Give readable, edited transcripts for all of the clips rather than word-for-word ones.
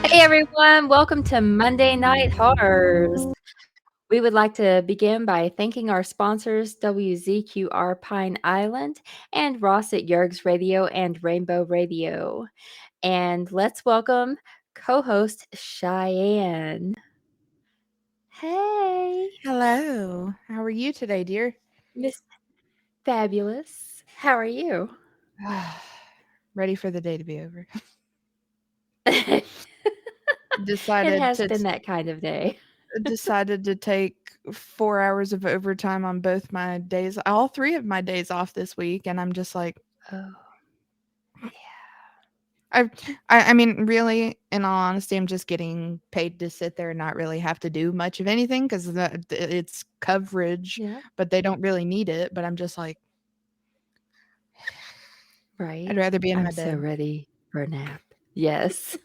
Hey everyone, welcome to Monday Night Horrors. We would like to begin by thanking our sponsors, WZQR Pine Island and Ross at Yerg's Radio and Rainbow Radio. And let's welcome co host Cheyenne. Hey, Hello. How are you today, dear? Miss Fabulous. How are you? Ready for the day to be over. It Decided has to been that kind of day. decided to take 4 hours of overtime on both my days, all 3 of my days off this week, and I'm just like, Oh, I I mean, really, in all honesty, I'm just getting paid to sit there and not really have to do much of anything because it's coverage, yeah, but they don't really need it. But I'm just like, I'd right. rather be in I'm my so bed. ready for a nap. Yes.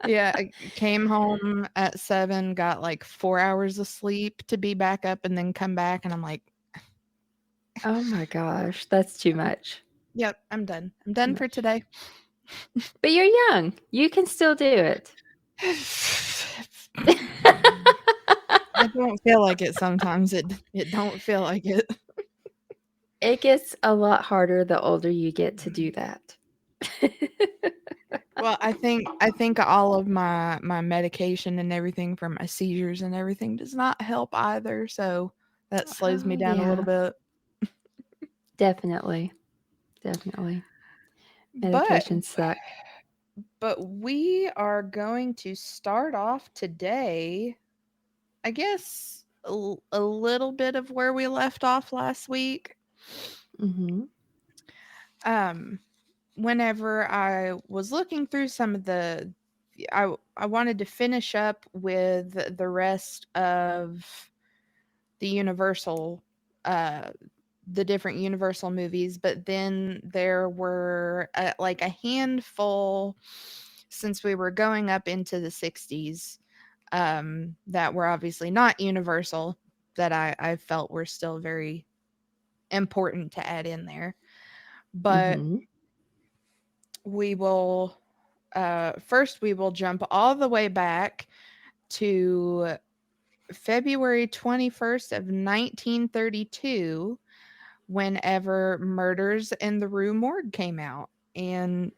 Yeah, I came home at 7, got, like, 4 hours of sleep to be back up and then come back, and I'm like, Oh my gosh, that's too much. "Yep, I'm done. I'm Too done for much. today." But you're young. You can still do it. I don't feel like it sometimes. It don't feel like it. It gets a lot harder the older you get to do that. Well, I think all of my medication and everything for my seizures and everything does not help either, so that slows me Oh, down a little yeah, bit. definitely, definitely. But Medications suck. we are going to start off today, I guess, a little bit of where we left off last week. Mhm. Um, Whenever I was looking through some of I wanted to finish up with the rest of the Universal, uh, the different Universal movies, but then there were like a handful since we were going up into the 60s, that were obviously not Universal, that I felt were still very important to add in there. But Mhm. we will first we will jump all the way back to February 21st of 1932, whenever Murders in the Rue Morgue came out. And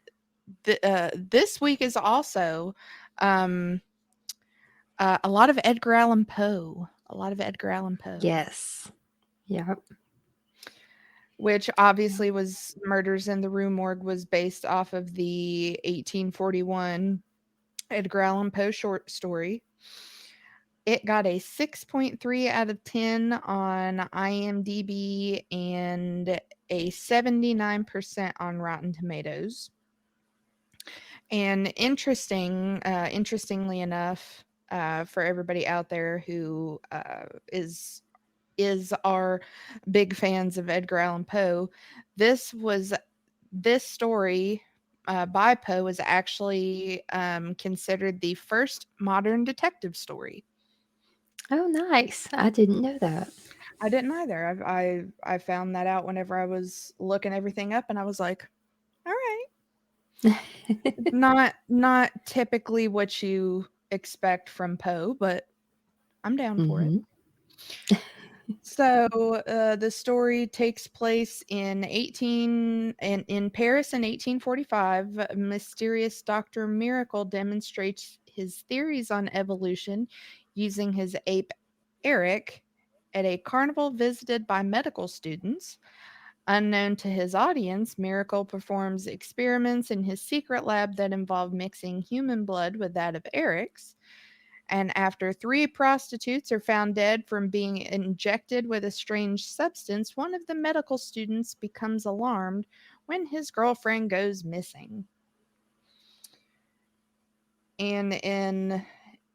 this week is also, um, a lot of Edgar Allan Poe. A lot of Edgar Allan Poe, Yes. Yep. which Yep. obviously was Murders in the Rue Morgue was based off of the 1841 Edgar Allan Poe short story. It got a 6.3 out of 10 on IMDb and a 79% on Rotten Tomatoes. And interestingly enough, for everybody out there who is our big fans of Edgar Allan Poe, this was this story by Poe is actually considered the first modern detective story. Oh, nice. I didn't know that. I didn't either. I found that out whenever I was looking everything up, and I was like, all right, not typically what you expect from Poe, but I'm down for it. Mhm. So the story takes place in Paris in 1845. A mysterious Doctor Miracle demonstrates his theories on evolution using his ape Eric at a carnival visited by medical students. Unknown to his audience, Miracle performs experiments in his secret lab that involve mixing human blood with that of Eric's. And after 3 prostitutes are found dead from being injected with a strange substance, one of the medical students becomes alarmed when his girlfriend goes missing. And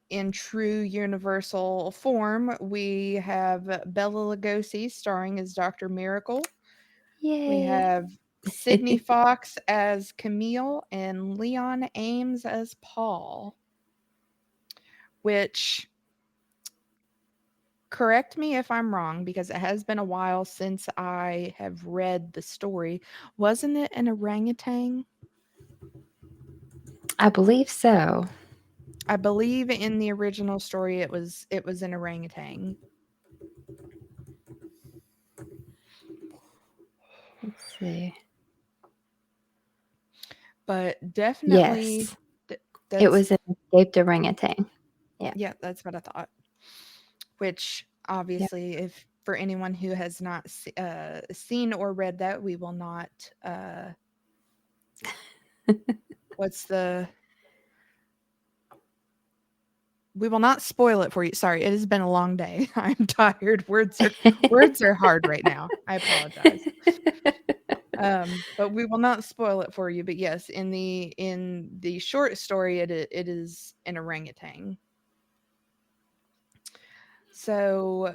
in true Universal form, we have Bella Lugosi starring as Dr. Miracle. We Yay. have Sydney Fox as Camille and Leon Ames as Paul, which, correct me if I'm wrong because it has been a while since I have read the story. Wasn't it an orangutan? I believe so. I believe in the original story it was an orangutan. Let's see. But definitely Yes, it that's was an escaped orangutan. Yeah. yeah, that's what I thought. Which Yep. obviously, if for anyone who has not seen or read that, we will not. What's the? We will not spoil it for you. Sorry, it has been a long day. I'm tired. Words are hard right now. I apologize. But we will not spoil it for you. But yes, in the short story, it is an orangutan. So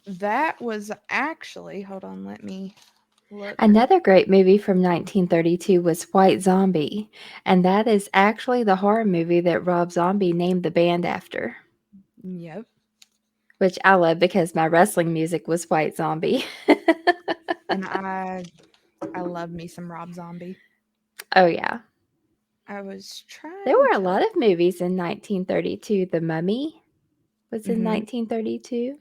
that was actually, hold on, let me look. Another great movie from 1932 was White Zombie, and that is actually the horror movie that Rob Zombie named the band after, Yep. which I love because my wrestling music was White Zombie. And I love me some Rob Zombie. Oh, yeah. I was There trying were a to lot of movies in 1932. The Mummy was in mhm. 1932.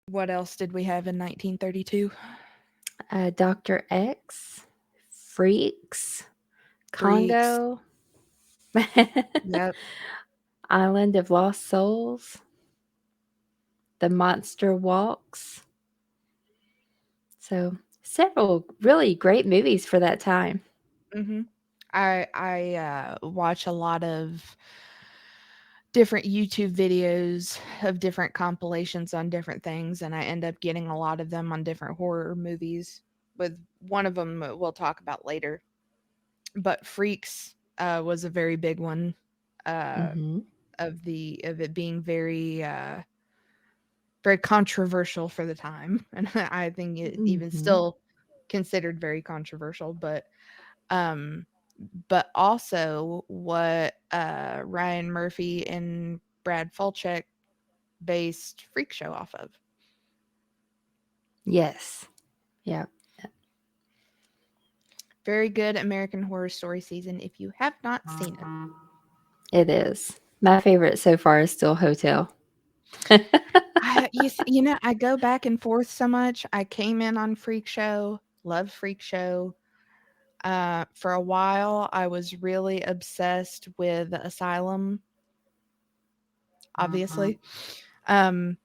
What else did we have in 1932? Dr. X, Freaks, Freaks. Congo, Yep. Island of Lost Souls, The Monster Walks. So, several really great movies for that time. Mhm. I watch a lot of different YouTube videos of different compilations on different things, and I end up getting a lot of them on different horror movies. With one of them we'll talk about later, but Freaks was a very big one, uh, Hmm. of it being very controversial for the time, and I think it even Hmm. still considered very controversial. Um, but also what Ryan Murphy and Brad Falchuk based Freak Show off of. Yes. Yeah, Very good American Horror Story season if you have not seen it. it is. My favorite so far is still Hotel. You know, I go back and forth so much. I came in on Freak Show, loved Freak Show. For a while, I was really obsessed with Asylum, obviously. Um,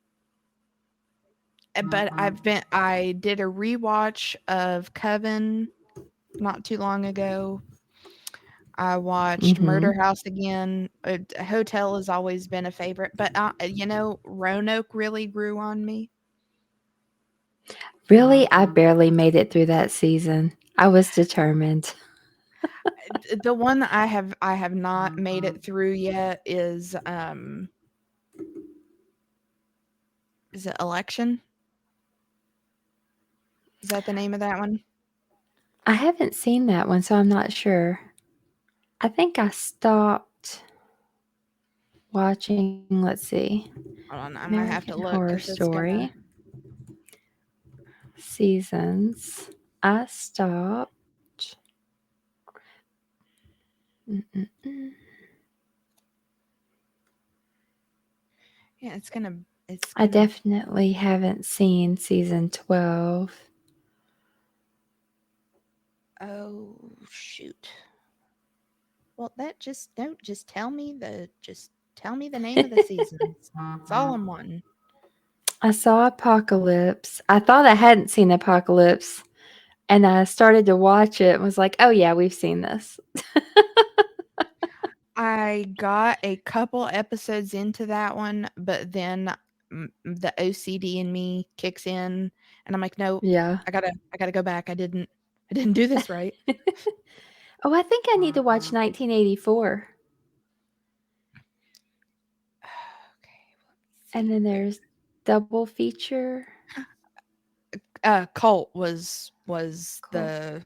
but I did a rewatch of Coven not too long ago. I watched Hmm. Murder House again. Hotel has always been a favorite, but you know, Roanoke really grew on me. Really, I barely made it through that season. I was determined. The one that I have not made it through yet is it Election? Is that the name of that one? I haven't seen that one, so I'm not sure. I think I stopped watching, let's see, Hold on, I might have American to look Horror because it's Story gonna. seasons. I stopped. Mm-mm-mm. Yeah, it's I gonna. definitely haven't seen season 12. Oh shoot. Well, that just don't just tell me the name of the seasons. It's all I'm wanting. I saw Apocalypse. I thought I hadn't seen Apocalypse, and I started to watch it and was like, "Oh yeah, we've seen this." I got a couple episodes into that one, but then the OCD in me kicks in, and I'm like, no, Yeah. I gotta go back. I didn't do this right. Oh, I think I need to watch 1984. Okay, let's And see then here. there's double feature. Cult was Cult.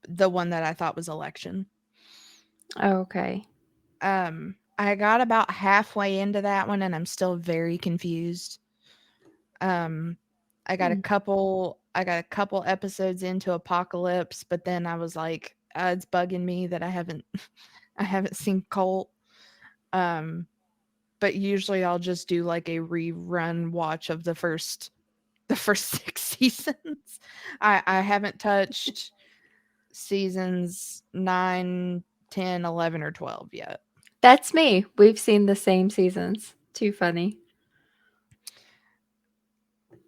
the one that I thought was Election. Oh, okay. I got about halfway into that one, and I'm still very confused. Um, I got a Hmm. couple. I got a couple episodes into Apocalypse, but then I was like, it's bugging me that I haven't I haven't seen Cult. Um, but usually I'll just do like a rerun watch of the first 6 seasons. I haven't touched seasons 9, 10, 11, or 12 yet. That's me. We've seen the same seasons. Too funny.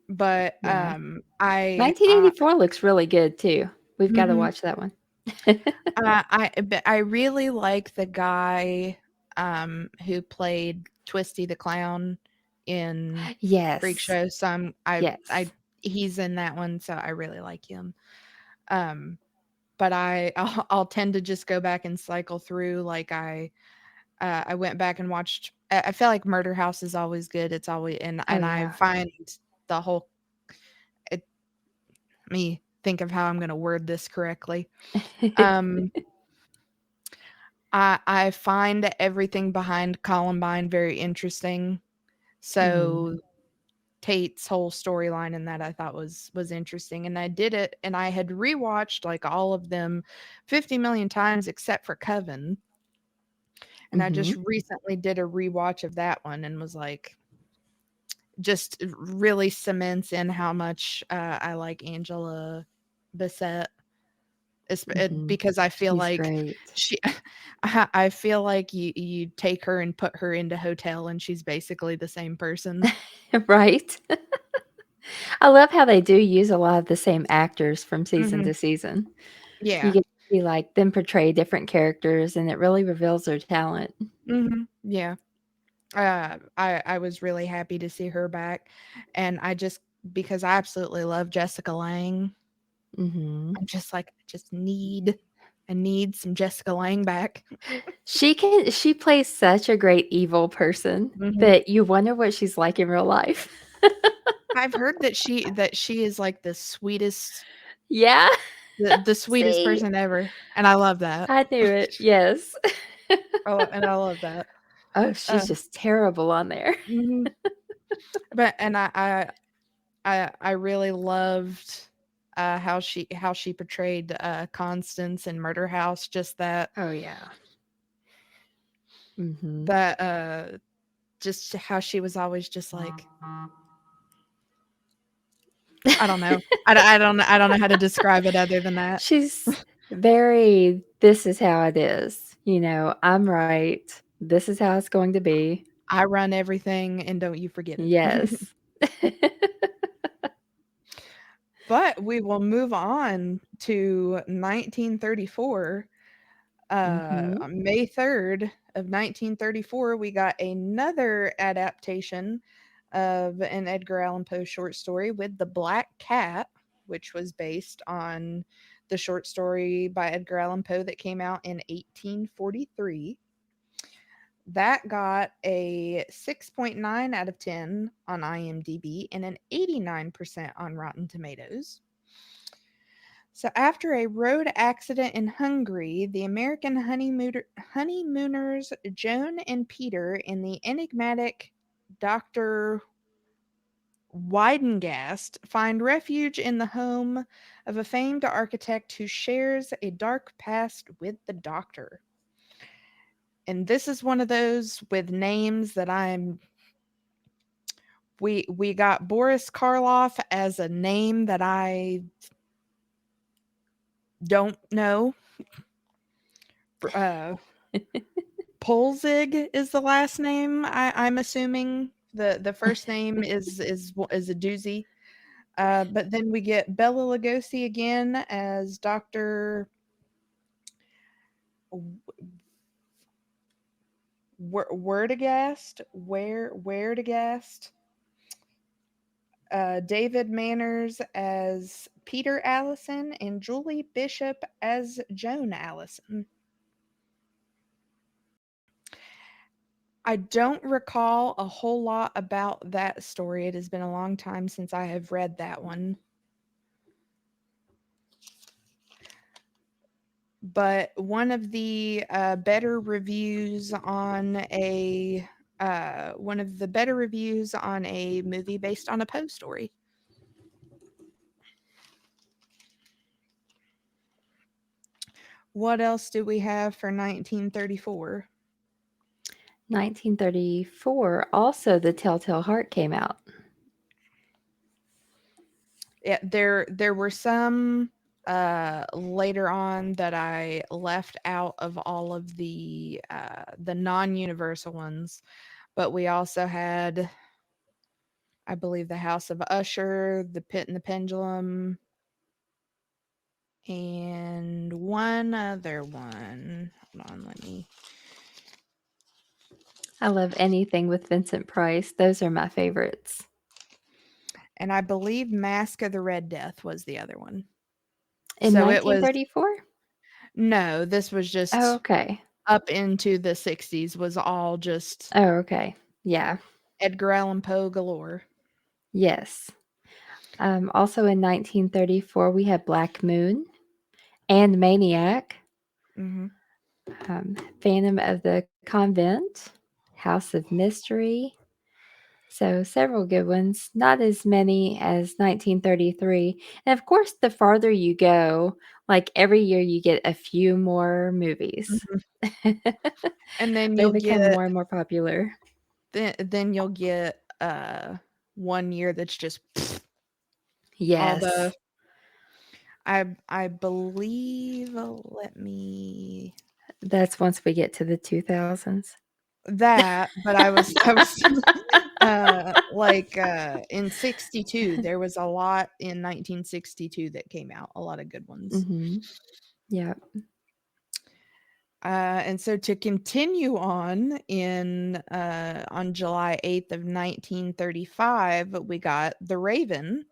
But Yeah. I 1984 looks really good too. We've got to mhm. watch that one. But I really like the guy who played Twisty the Clown in Freak Yes. Show. So I Yes. he's in that one, so I really like him. Um but I'll tend to just go back and cycle through. Like I went back and watched. I feel like Murder House is always good. It's always Oh and I yeah. find the whole. It, let me think of how I'm going to word this correctly. Um, I find everything behind Columbine very interesting. Mhm. So Tate's whole storyline in that I thought was interesting, and I did it, and I had rewatched like all of them 50 million times except for Coven. And I just Mhm. recently did a rewatch of that one and was like, just really cements in how much I like Angela Bassett. Mhm. Because I feel She's like great. she, I feel like you take her and put her into Hotel, and she's basically the same person. Right? I love how they do use a lot of the same actors from season Hmm. to season. You Yeah. get to see, like, them portray different characters, and it really reveals their talent. Yeah. I was really happy to see her back, and I just because I absolutely love Jessica Lange. Mhm. I'm just like, I need some Jessica Lange back. She plays such a great evil person Mhm. that you wonder what she's like in real life. I've heard that she is like Yeah. the sweetest See? person ever, and I love that. I knew it. Yes. And I love that. Oh, Uh, she's just terrible on there. mhm. But and I really loved how she portrayed Constance in Murder House. Just Oh, yeah. Mhm. that just how she was always just like, I don't know. I don't know how to describe it other than that. She's very, "This is how it is," "I'm right. This is how it's going to be." I run everything, and don't you forget it. Yes. But we will move on to 1934. Mhm. On May 3rd of 1934, we got another adaptation of an Edgar Allan Poe short story with The Black Cat, which was based on the short story by Edgar Allan Poe that came out in 1843. That got a 6.9 out of 10 on IMDb and an 89% on Rotten Tomatoes. So, after a road accident in Hungary, the American honeymooners Joan and Peter and the enigmatic Dr. Weidengast find refuge in the home of a famed architect who shares a dark past with the doctor. And this is one of those with names that we got Boris Karloff as a name that I don't know. Uh, Polzig is the last name. I'm assuming the first name is a doozy. But then we get Bella Lugosi again as Doctor Werdegast. Werdegast. David Manners as Peter Allison and Julie Bishop as Joan Allison. I don't recall a whole lot about that story. It has been a long time since I have read that one. But one of the better reviews on a movie based on a Poe story. What else do we have for 1934? 1934, also The Telltale Heart came out. Yeah, there were some later on that I left out of all of the non-universal ones, but we also had, I believe, The House of Usher, The Pit and the Pendulum, and one other one. Hold on, let me. I love anything with Vincent Price. Those are my favorites. And I believe Mask of the Red Death was the other one. In So it was, 1934? no, this was Oh, just okay. up into the 60s, was all just Oh, okay. Yeah. Edgar Allan Poe galore. Yes. Also in 1934, we had Black Moon and Maniac, Hmm. Phantom of the Convent, House of Mystery. So several good ones, not as many as 1933. And of course, the farther you go, like every year you get a few more movies. Hmm. And then They you'll become get more and more popular. then you'll get one year that's just all the, Yes, I believe, let me, that's once we get to the 2000s. that, but I was like in 62 there was a lot in 1962 that came out, a lot of good ones. Hmm. Yeah, And so to continue on July 8th of 1935, we got The Raven,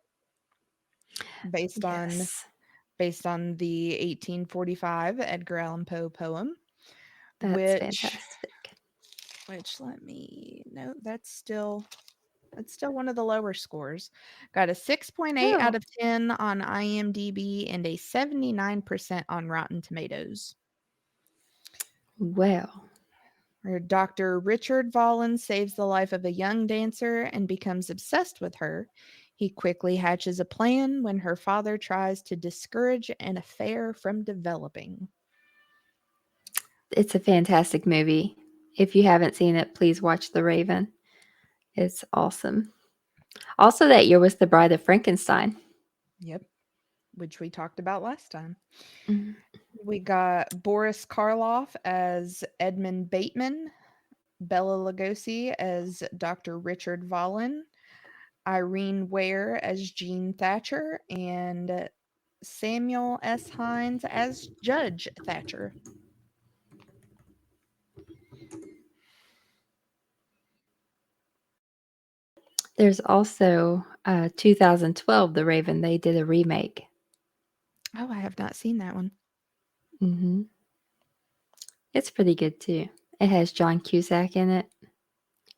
based on yes, based on the 1845 Edgar Allan Poe poem, that's which fantastic. let me note, that's still one of the lower scores. Got a 6.8 out Oh, of 10 on IMDb and a 79% on Rotten Tomatoes. well, Where Dr. Richard Vallon saves the life of a young dancer and becomes obsessed with her. He quickly hatches a plan when her father tries to discourage an affair from developing. it's a fantastic movie. If you haven't seen it, please watch The Raven. It's awesome. Also, that year was The Bride of Frankenstein. Yep, which we talked about last time. Mhm. We got Boris Karloff as Edmund Bateman, Bela Lugosi as Dr. Richard Vallon, Irene Ware as Jean Thatcher, and Samuel S. Hines as Judge Thatcher. There's also 2012, The Raven. They did a remake. Oh, I have not seen that one. Hmm. It's pretty good too. It has John Cusack in it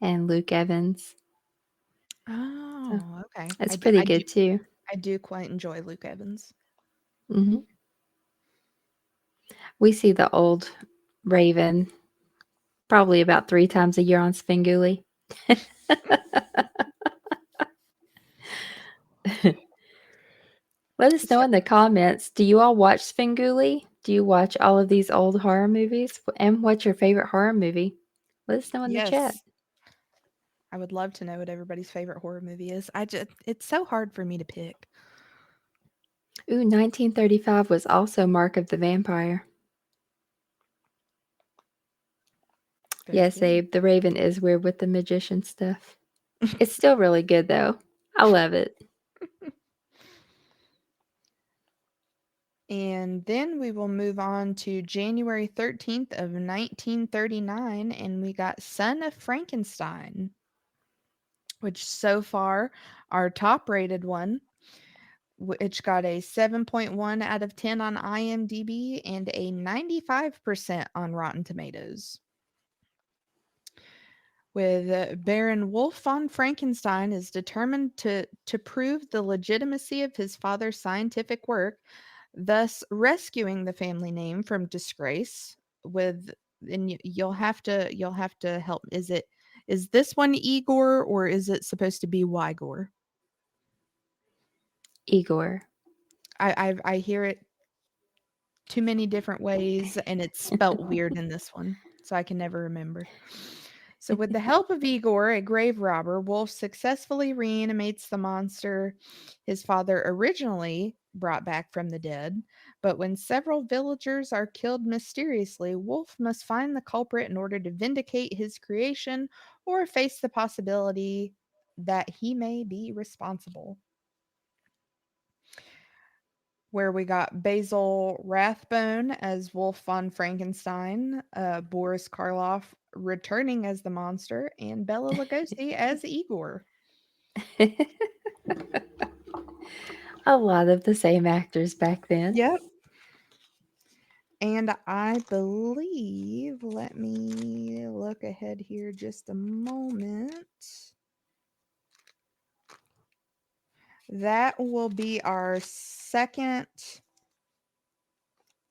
and Luke Evans. So Oh, okay. it's pretty good too. I do quite enjoy Luke Evans. Hmm. We see the old Raven probably about 3 times a year on Svengoolie. Let us know So, in the comments. Do you all watch Svengoolie? Do you watch all of these old horror movies? And what's your favorite horror movie? Let us know in the chat. yes, I would love to know what everybody's favorite horror movie is. It's so hard for me to pick. Ooh, 1935 was also Mark of the Vampire. Very Yes, good. Abe, the Raven is weird with the magician stuff. It's still really good though. I love it. And then we will move on to January 13th of 1939, and we got Son of Frankenstein, which so far our top rated one, which got a 7.1 out of 10 on IMDb and a 95% on Rotten Tomatoes. With Baron Wolf von Frankenstein is determined to prove the legitimacy of his father's scientific work, thus rescuing the family name from disgrace. With, and you'll have to help. Is this one Igor or is it supposed to be Wygor? Igor. I hear it too many different ways, and it's spelt weird in this one, so I can never remember. So, with the help of Igor, a grave robber, Wolf successfully reanimates the monster his father originally brought back from the dead. But when several villagers are killed mysteriously, Wolf must find the culprit in order to vindicate his creation or face the possibility that he may be responsible. Where we got Basil Rathbone as Wolf von Frankenstein, Boris Karloff returning as the monster, and Bela Lugosi as Igor. A lot of the same actors back then. Yep. And I believe, let me look ahead here just a moment. That will be our second,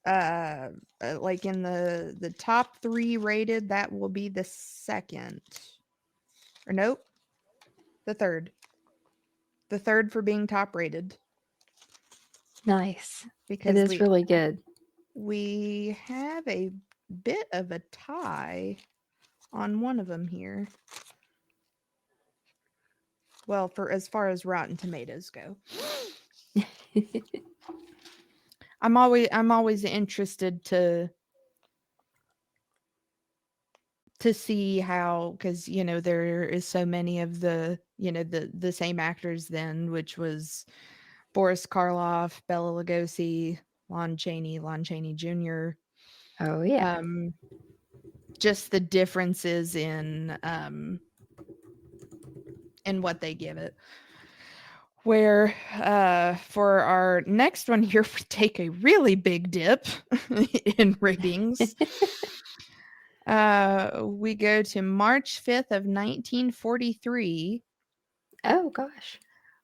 like in the top 3 rated, that will be the second. Or nope, the third. The third for being top rated. Nice. It Because is really good. we have a bit of a tie on one of them here. Well, for as far as Rotten Tomatoes go. I'm always interested to see how, because there is so many of the the same actors then, which was Boris Karloff, Bela Lugosi, Lon Chaney Jr. Oh, yeah. Just the differences in what they give it. Where for our next one here, we take a really big dip in ratings. We go to March 5th of 1943 Oh, gosh.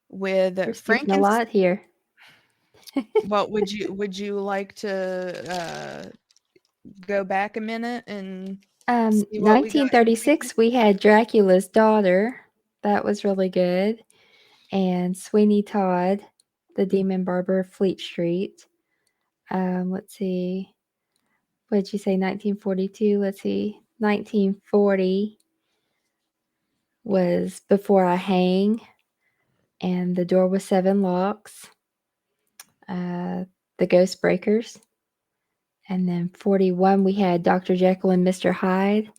with We're skipping a Frankenstein. lot here. Well, would you like to go back a minute and see what we got in ratings? 1936, we had Dracula's Daughter. That was really good. And Sweeney Todd, The Demon Barber of Fleet Street. Let's see. What did you say? 1942. Let's see. 1940 was Before I Hang, and The Door with Seven Locks. The Ghost Breakers. And then 41, we had Dr. Jekyll and Mr. Hyde,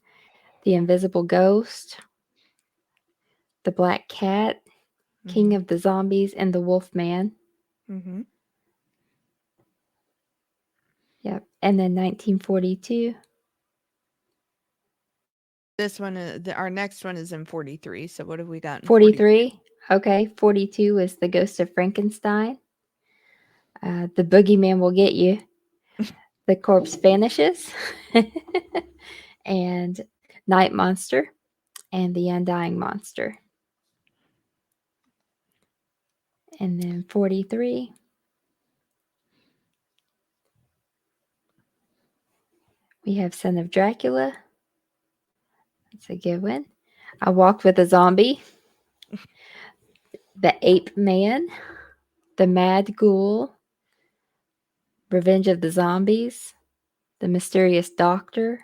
The Invisible Ghost, The Black Cat, King of the Zombies, and The Wolf Man. Mm-hmm. Yep. And then 1942. This one, our next one is in 43. So what have we got in 43. Okay. 42 is The Ghost of Frankenstein. The Boogeyman Will Get You. The Corpse Vanishes. And Night Monster. And The Undying Monster. And then 43. We have Son of Dracula. That's a good one. I Walked with a Zombie. The Ape Man. The Mad Ghoul. Revenge of the Zombies. The Mysterious Doctor.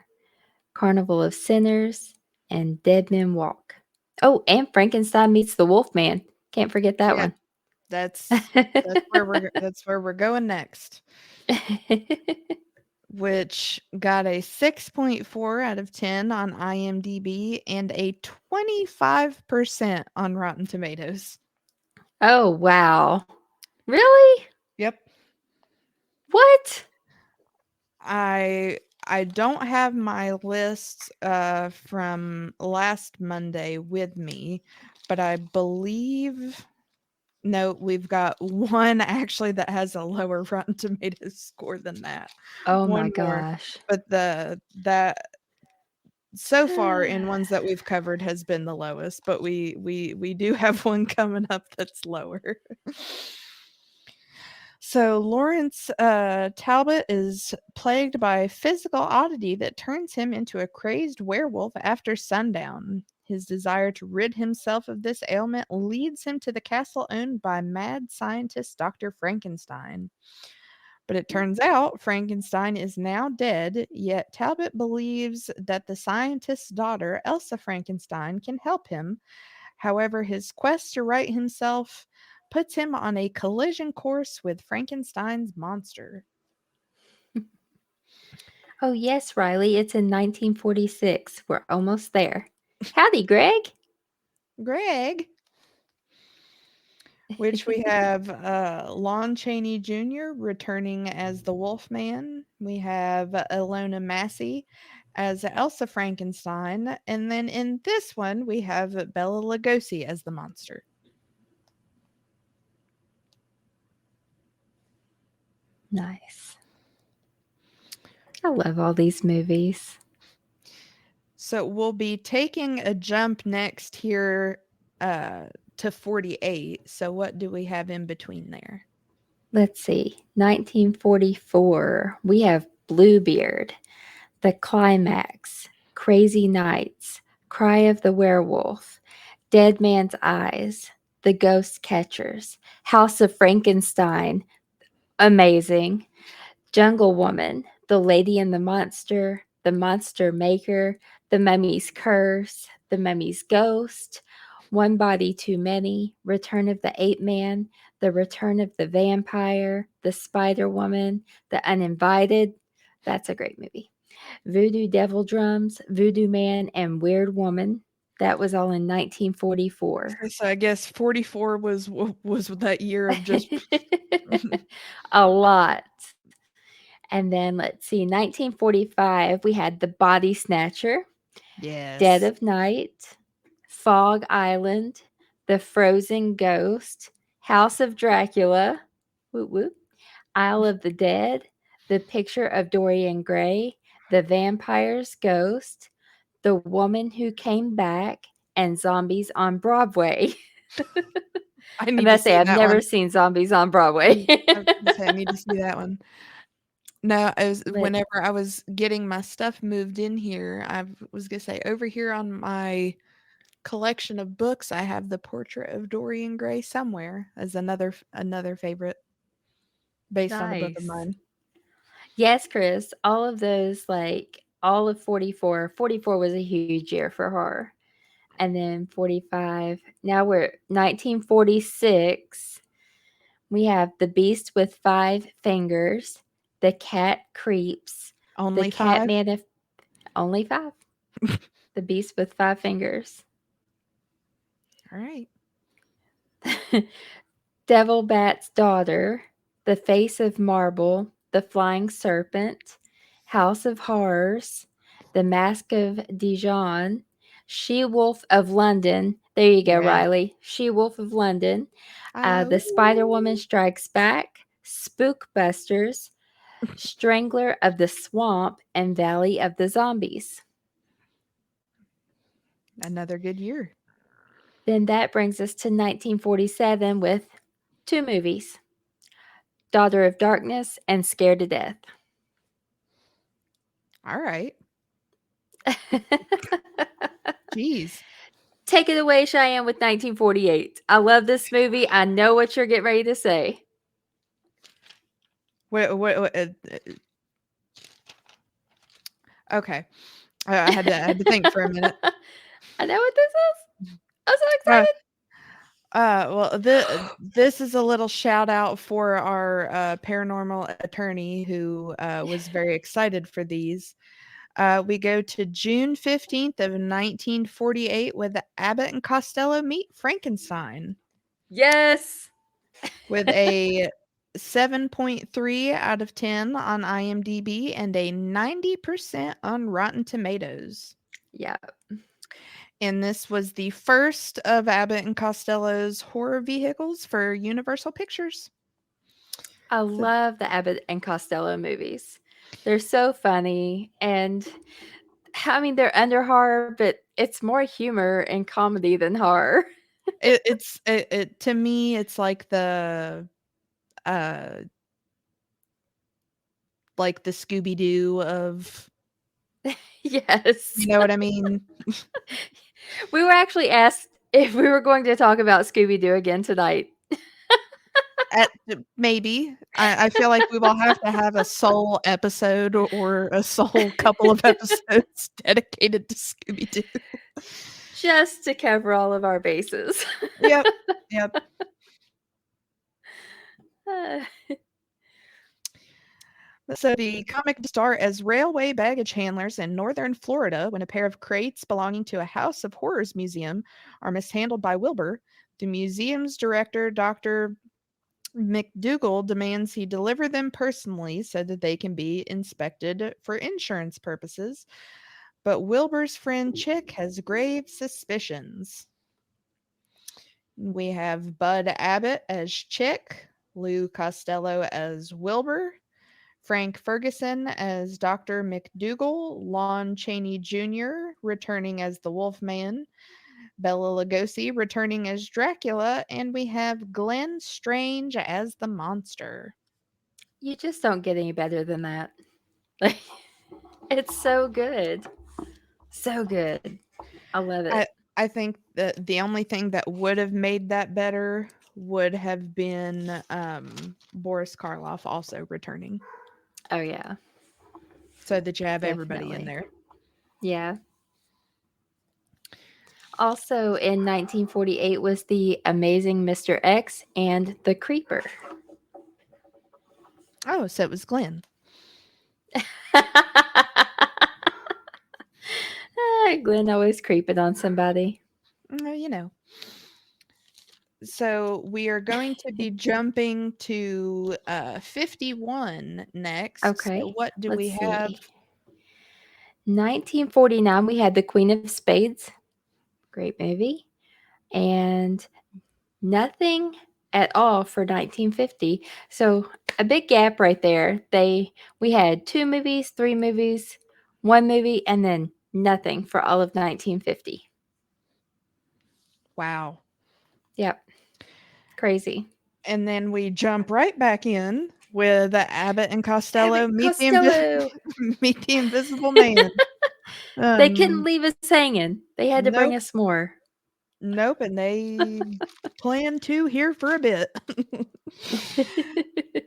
Carnival of Sinners. And Dead Men Walk. Oh, and Frankenstein Meets the Wolfman. Can't forget that Yeah, one. that's where we're going next. Which got a 6.4 out of 10 on IMDb and a 25% on Rotten Tomatoes. Oh, wow. Really? Yep. What? I don't have my list from last Monday with me, but I believe no, we've got one actually that has a lower Rotten Tomatoes score than that. Oh my One more. gosh. But that so far in ones that we've covered has been the lowest, but we do have one coming up that's lower. So Lawrence Talbot is plagued by a physical oddity that turns him into a crazed werewolf after sundown. His desire to rid himself of this ailment leads him to the castle owned by mad scientist Dr. Frankenstein. But it turns out Frankenstein is now dead, yet Talbot believes that the scientist's daughter, Elsa Frankenstein, can help him. However, his quest to right himself puts him on a collision course with Frankenstein's monster. Oh, yes, Riley, it's in 1946. We're almost there. Howdy, Greg. Greg, which we have Lon Chaney Jr. returning as the Wolfman. We have Ilona Massey as Elsa Frankenstein. And then in this one, we have Bela Lugosi as the monster. Nice. I love all these movies. So we'll be taking a jump next here to 48. So what do we have in between there? Let's see. 1944. We have Bluebeard, The Climax, Crazy Nights, Cry of the Werewolf, Dead Man's Eyes, The Ghost Catchers, House of Frankenstein, amazing, Jungle Woman, The Lady and the Monster Maker, The Mummy's Curse, The Mummy's Ghost, One Body Too Many, Return of the Ape Man, The Return of the Vampire, The Spider Woman, The Uninvited. That's a great movie. Voodoo Devil Drums, Voodoo Man, and Weird Woman. That was all in 1944. So I guess 44 was that year of just A lot. And then let's see, 1945, we had The Body Snatcher, Dead yes. of Night, Fog Island, The Frozen Ghost, House of Dracula, whoop whoop, Isle of the Dead, The Picture of Dorian Gray, The Vampire's Ghost, The Woman Who Came Back, and Zombies on Broadway. I I need to must say, see I've that never one. seen Zombies on Broadway. I was gonna say I need to see that one. No, it was Let whenever I was getting my stuff moved in here, I was gonna say over here on my collection of books, I have the portrait of Dorian Gray somewhere as another favorite based on a book of Nice. mine. Yes, Chris, all of those, like all of 44. 44 was a huge year for horror. And then 45. Now we're 1946. We have The Beast with Five Fingers, The Cat Creeps, The Only Cat 5? Man of Only Five, The Beast with Five Fingers, All right. Devil Bat's Daughter, The Face of Marble, The Flying Serpent, House of Horrors, The Mask of Dijon, She Wolf of London. There you go, Yes. Riley. She Wolf of London. The Spider Woman Ooh, Strikes Back, Spookbusters, Strangler of the Swamp, and Valley of the Zombies. another good year. Then that brings us to 1947 with two movies, Daughter of Darkness and Scared to Death. All right. Jeez. Take it away, Cheyenne, with 1948. I love this movie. I know what you're getting ready to say. What okay. I had to think for a minute. I know what this is. I'm so Uh, excited. well, this is a little shout out for our paranormal attorney who was very excited for these. We go to June 15th of 1948 with Abbott and Costello Meet Frankenstein Yes. with a 7.3 out of 10 on IMDb and a 90% on Rotten Tomatoes. Yeah. And this was the first of Abbott and Costello's horror vehicles for Universal Pictures. I So love the Abbott and Costello movies. They're so funny. And I mean, they're under horror, but it's more humor and comedy than horror. it to me, it's uh like the Scooby Doo of, Yes. you know what I mean? We were actually asked if we were going to talk about Scooby Doo again tonight. Maybe. I feel like we will have to have a sole episode or a sole couple of episodes dedicated to Scooby-Doo. Just to cover all of our bases. Yep, yep. Uh, So the comic start as railway baggage handlers in northern Florida when a pair of crates belonging to a House of Horrors museum are mishandled by Wilbur. The museum's director, Dr. McDougal, demands he deliver them personally so that they can be inspected for insurance purposes. But Wilbur's friend Chick has grave suspicions. We have Bud Abbott as Chick, Lou Costello as Wilbur, Frank Ferguson as Dr. McDougal, Lon Chaney Jr. returning as the Wolfman, Bela Lugosi returning as Dracula, and we have Glenn Strange as the monster. you just don't get any better than that. Like, it's so good. So good. I love it. I think that the only thing that would have made that better would have been Boris Karloff also returning. Oh, yeah. So that you have everybody in Definitely. there. Yeah. Also in 1948 was The Amazing Mr. X and The Creeper. Oh, so it was Glenn. Glenn always creeping on somebody. You know. So we are going to be jumping to 51 next. So Okay, what do let's we have? see. 1949, we had The Queen of Spades. Great movie. And nothing at all for 1950. So a big gap right there. We had 2 movies, 3 movies, 1 movie, and then nothing for all of 1950. Wow. Yep. Crazy. And then we jump right back in with Abbott and Costello Abbott Costello. meet the Invisible Man. They couldn't leave us hanging. They had to bring Nope. us more. Nope, and they plan to here for a bit.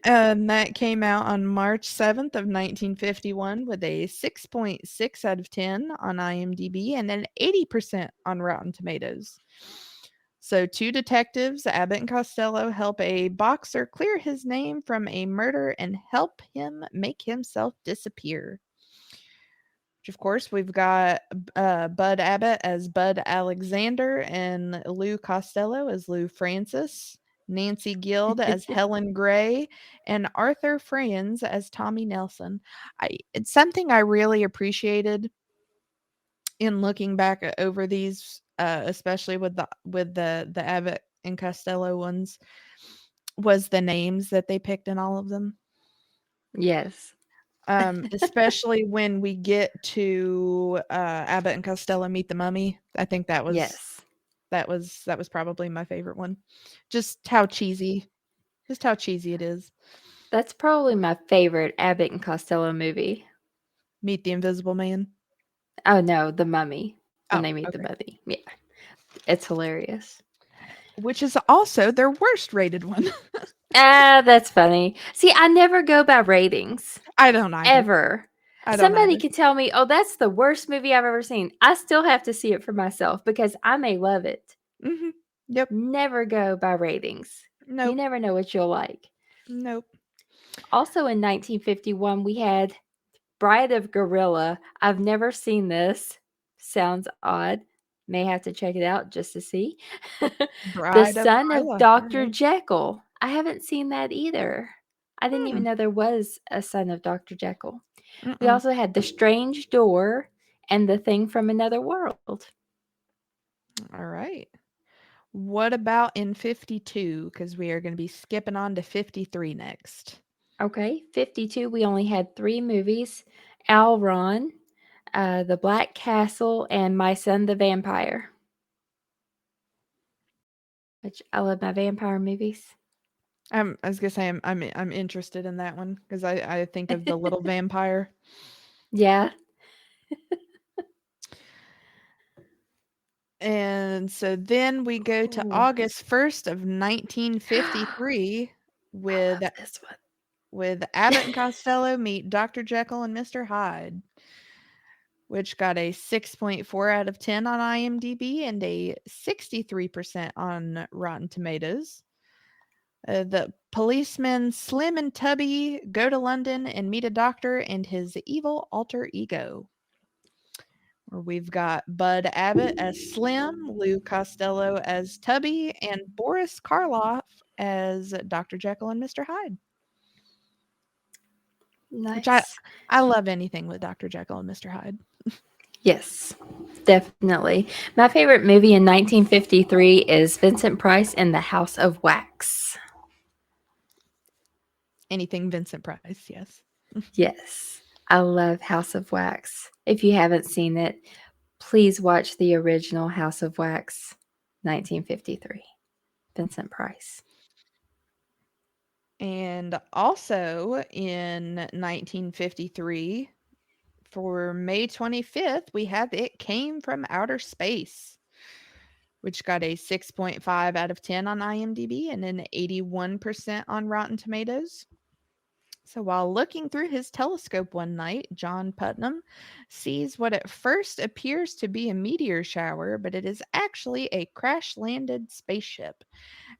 And that came out on March 7th of 1951 with a 6.6 out of 10 on IMDb and an 80% on Rotten Tomatoes. So 2 detectives, Abbott and Costello, help a boxer clear his name from a murder and help him make himself disappear. Which, of course, we've got Bud Abbott as Bud Alexander and Lou Costello as Lou Francis, Nancy Guild as Helen Gray, and Arthur Franz as Tommy Nelson. It's something I really appreciated in looking back over these, especially with the Abbott and Costello ones, was the names that they picked in all of them. Yes. Especially when we get to Abbott and Costello meet the mummy. I think that was Yes. that was probably my favorite one. Just how cheesy it is. That's probably my favorite Abbott and Costello movie. Meet the Invisible Man. Oh, no, The Mummy, when Oh, they meet the okay. mummy. Yeah. It's hilarious. Which is also their worst rated one. Ah, that's funny. See, I never go by ratings. I don't either. Ever. I don't Somebody either. can tell me, "Oh, that's the worst movie I've ever seen." I still have to see it for myself because I may love it. Mm-hmm. Yep. Never go by ratings. You Nope. never know what you'll like. Nope. Also in 1951, we had Bride of Gorilla. I've never seen this. Sounds odd. May have to check it out just to see. The Bride of Son of Gorilla. Dr. Jekyll. I haven't seen that either. I didn't even Hmm. know there was a Son of Dr. Jekyll. We Mm-mm. also had The Strange Door and The Thing from Another World. All right. What about in 52? Because we are going to be skipping on to 53 next. Okay, 52, we only had 3 movies. Al Ron, The Black Castle, and My Son the Vampire. Which I love my vampire movies. I was gonna say I'm interested in that one because I think of the little vampire. Yeah. And so then we go to Ooh. August 1st of 1953 I with love this Abbott and one. Costello meet Dr. Jekyll and Mr. Hyde, which got a 6.4 out of 10 on IMDb and a 63% on Rotten Tomatoes. The policemen Slim and Tubby go to London and meet a doctor and his evil alter ego. Where we've got Bud Abbott as Slim, Lou Costello as Tubby, and Boris Karloff as Dr. Jekyll and Mr. Hyde. Which Nice. I love anything with Dr. Jekyll and Mr. Hyde. Yes, definitely. My favorite movie in 1953 is Vincent Price and the House of Wax. Anything Vincent Price, yes. Yes, I love House of Wax. If you haven't seen it, please watch the original House of Wax, 1953. Vincent Price. And also in 1953, for May 25th, we have It Came from Outer Space, which got a 6.5 out of 10 on IMDb and an 81% on Rotten Tomatoes. So while looking through his telescope one night, John Putnam sees what at first appears to be a meteor shower, but it is actually a crash landed spaceship.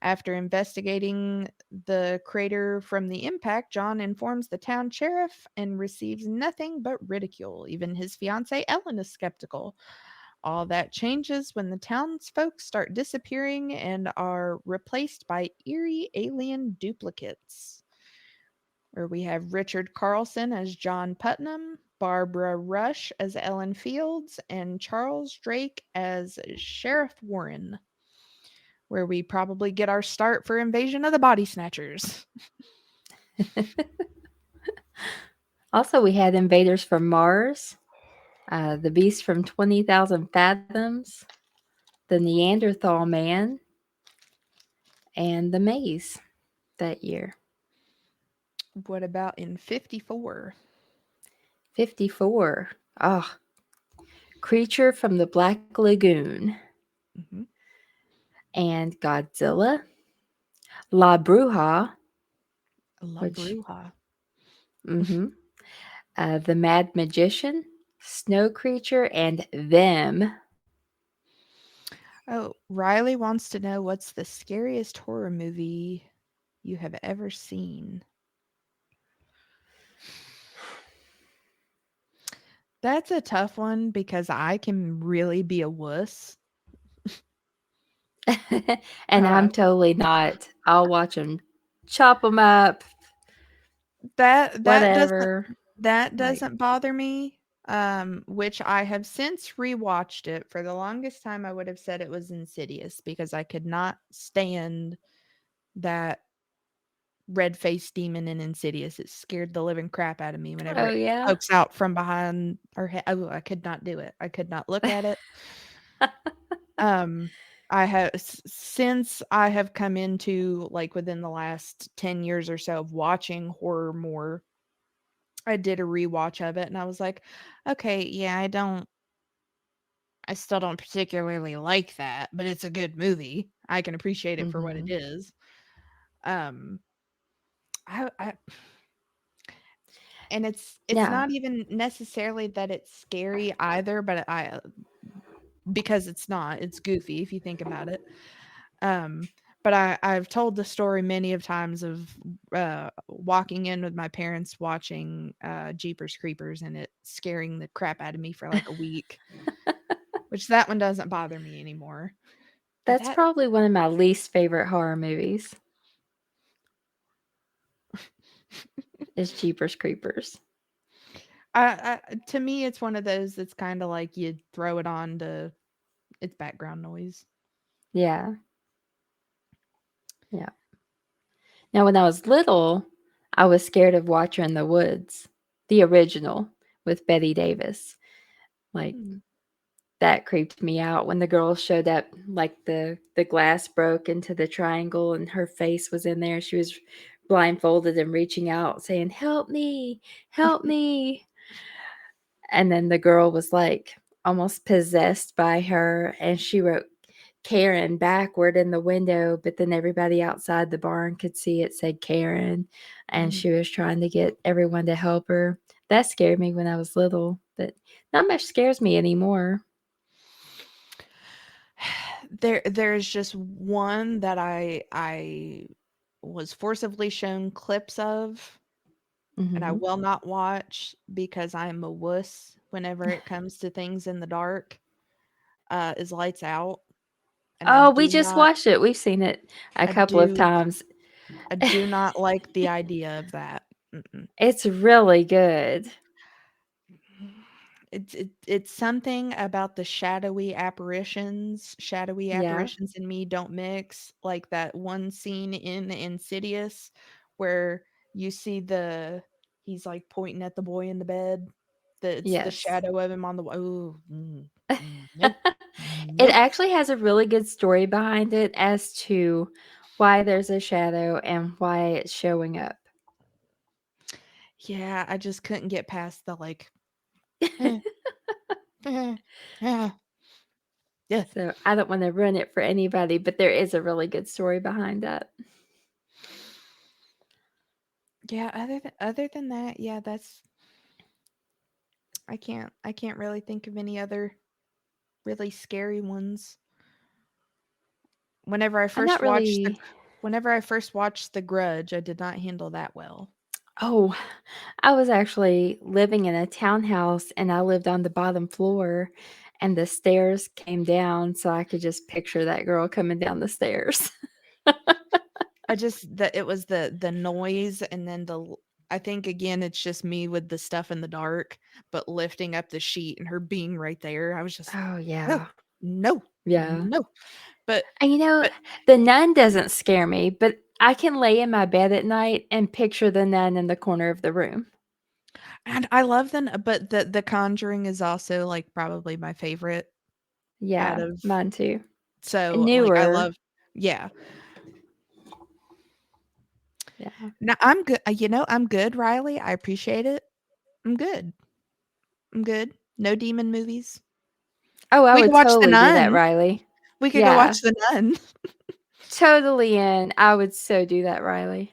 After investigating the crater from the impact, John informs the town sheriff and receives nothing but ridicule. Even his fiancee Ellen is skeptical. All that changes when the townsfolk start disappearing and are replaced by eerie alien duplicates. Where we have Richard Carlson as John Putnam, Barbara Rush as Ellen Fields, and Charles Drake as Sheriff Warren, where we probably get our start for Invasion of the Body Snatchers. Also, we had Invaders from Mars, The Beast from 20,000 Fathoms, The Neanderthal Man, and The Maze that year. What about in 54? 54. Oh, Creature from the Black Lagoon, Mm-hmm. and Godzilla, La Bruja, La which, Bruja. mm-hmm, The Mad Magician, Snow Creature, and Them. Oh, Riley wants to know what's the scariest horror movie you have ever seen? That's a tough one because I can really be a wuss. And Uh, I'm totally not. I'll watch them, chop them up, that that doesn't whatever. that Like, doesn't bother me. Which I have since rewatched it. For the longest time, I would have said it was Insidious because I could not stand that red-faced demon in Insidious. It scared the living crap out of me whenever oh, it yeah. pokes out from behind her head. Oh, I could not do it. I could not look at it. Um, I have since I have come into like within the last 10 years or so of watching horror more. I did a rewatch of it and I was like, okay, yeah, I still don't particularly like that, but it's a good movie. I can appreciate it for what it Hmm. is. Um, I and it's Yeah. not even necessarily that it's scary either, but I because it's not, it's goofy if you think about it. Um, but I've told the story many of times of walking in with my parents watching Jeepers Creepers and it scaring the crap out of me for like a week, which that one doesn't bother me anymore. But That's that probably one of my least favorite horror movies is Jeepers Creepers. to me, it's one of those that's kind of like you throw it on to its background noise. Yeah. Yeah. Now, when I was little, I was scared of Watcher in the Woods, the original with Betty Davis. Like, Hmm. that creeped me out when the girl showed up, like the glass broke into the triangle and her face was in there. She was blindfolded and reaching out saying, "Help me. Help me." And then the girl was like almost possessed by her and she wrote Karen backward in the window, but then everybody outside the barn could see it said Karen, and Mhm. she was trying to get everyone to help her. That scared me when I was little, but not much scares me anymore. There's just one that I was forcibly shown clips of, and I Hmm. will not watch because I am a wuss whenever it comes to things in the dark. Is Lights Out, and Oh, we just watched it. We've seen it a I couple of do times. I do not like the idea of that. Mm-mm. It's really good. It's something about the shadowy apparitions. Shadowy Yeah. apparitions and me don't mix. Like that one scene in Insidious where you see he's like pointing at the boy in the bed. It's the Yes. shadow of him on the oh nope, It nope. actually has a really good story behind it as to why there's a shadow and why it's showing up. Yeah, I just couldn't get past the like eh, eh, eh, yeah. So I don't want to ruin it for anybody, but there is a really good story behind that. Yeah, other than that, yeah, that's I can't really think of any other really scary ones. Whenever I I'm not first watched the really. Whenever I first watched The Grudge, I did not handle that well. Oh, I was actually living in a townhouse and I lived on the bottom floor and the stairs came down so I could just picture that girl coming down the stairs. I just that it was the noise and then I think again it's just me with the stuff in the dark, but lifting up the sheet and her being right there. I was just Oh no, yeah. no, Yeah. no. But And but the nun doesn't scare me, but I can lay in my bed at night and picture the nun in the corner of the room. and I love them, but the Conjuring is also like probably my favorite out Yeah, of mine too. so like I Newer. love yeah. Yeah. No, I'm good. I'm good, Riley. I appreciate it. I'm good. I'm good. No demon movies. Oh, I We could would watch The totally do that, Nun. Riley. We could go Yeah, watch The Nun. totally in. I would so do that, Riley.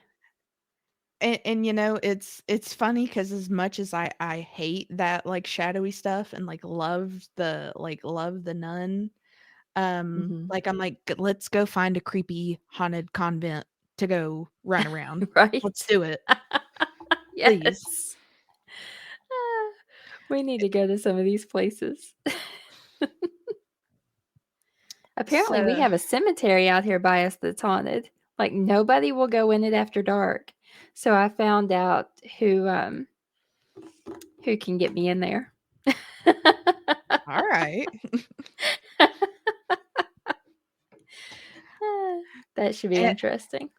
And it's funny because as much as I hate that like shadowy stuff and love The Nun, Mhm. like I'm like let's go find a creepy haunted convent to go run around. Right? Let's do it, please. Yes. Ah, we need to go to some of these places. Apparently, we So, have a cemetery out here by us that's haunted. Like, nobody will go in it after dark. So I found out who can get me in there. all right. That should be interesting.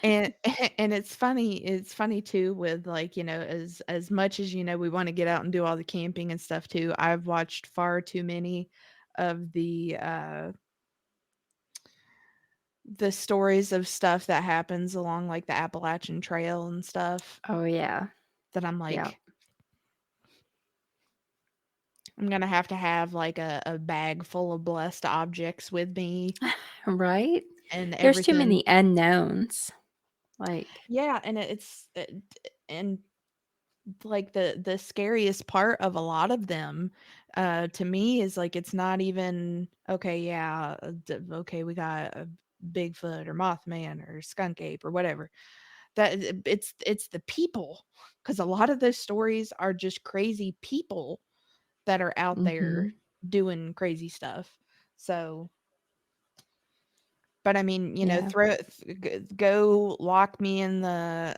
And and it's funny too with like, as much as we wanna get out and do all the camping and stuff too, I've watched far too many of the stories of stuff that happens along, like, the Appalachian Trail and stuff Oh, yeah. that I'm Yeah. like, I'm gonna have to have, like, a bag full of blessed objects with me Right? and There's too everything. many unknowns. Like, Yeah, and and like the scariest part of a lot of them to me is like it's not even okay, yeah, okay, we got a Bigfoot or Mothman or skunk ape or whatever. It's the people, because a lot of those stories are just crazy people that are out there mhm. doing crazy stuff. So but I mean, Yeah. go lock me in the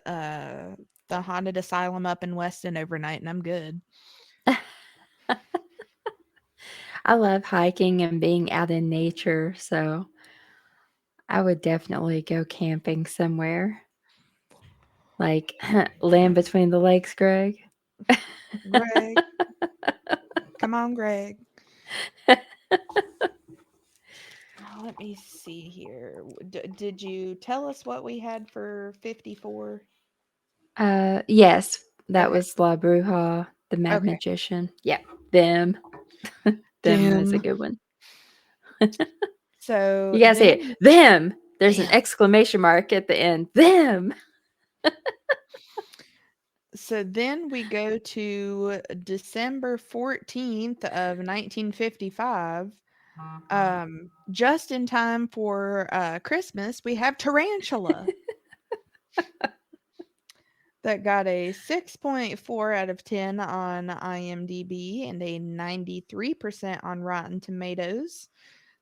haunted asylum up in Weston overnight and I'm good. I love hiking and being out in nature, so I would definitely go camping somewhere, like Land Between the Lakes, Greg. Greg, come on, Greg. Let me see here. Did you tell us what we had for 54? Yes, that Okay. was La Bruja, the Mad Okay. Magician. Yeah, them. Them is a Them. good one. So You gotta say it. then, Them. There's an damn. exclamation mark at the end. Them. So then we go to December 14th of 1955. Just in time for Christmas, we have Tarantula that got a 6.4 out of 10 on IMDb and a 93% on Rotten Tomatoes.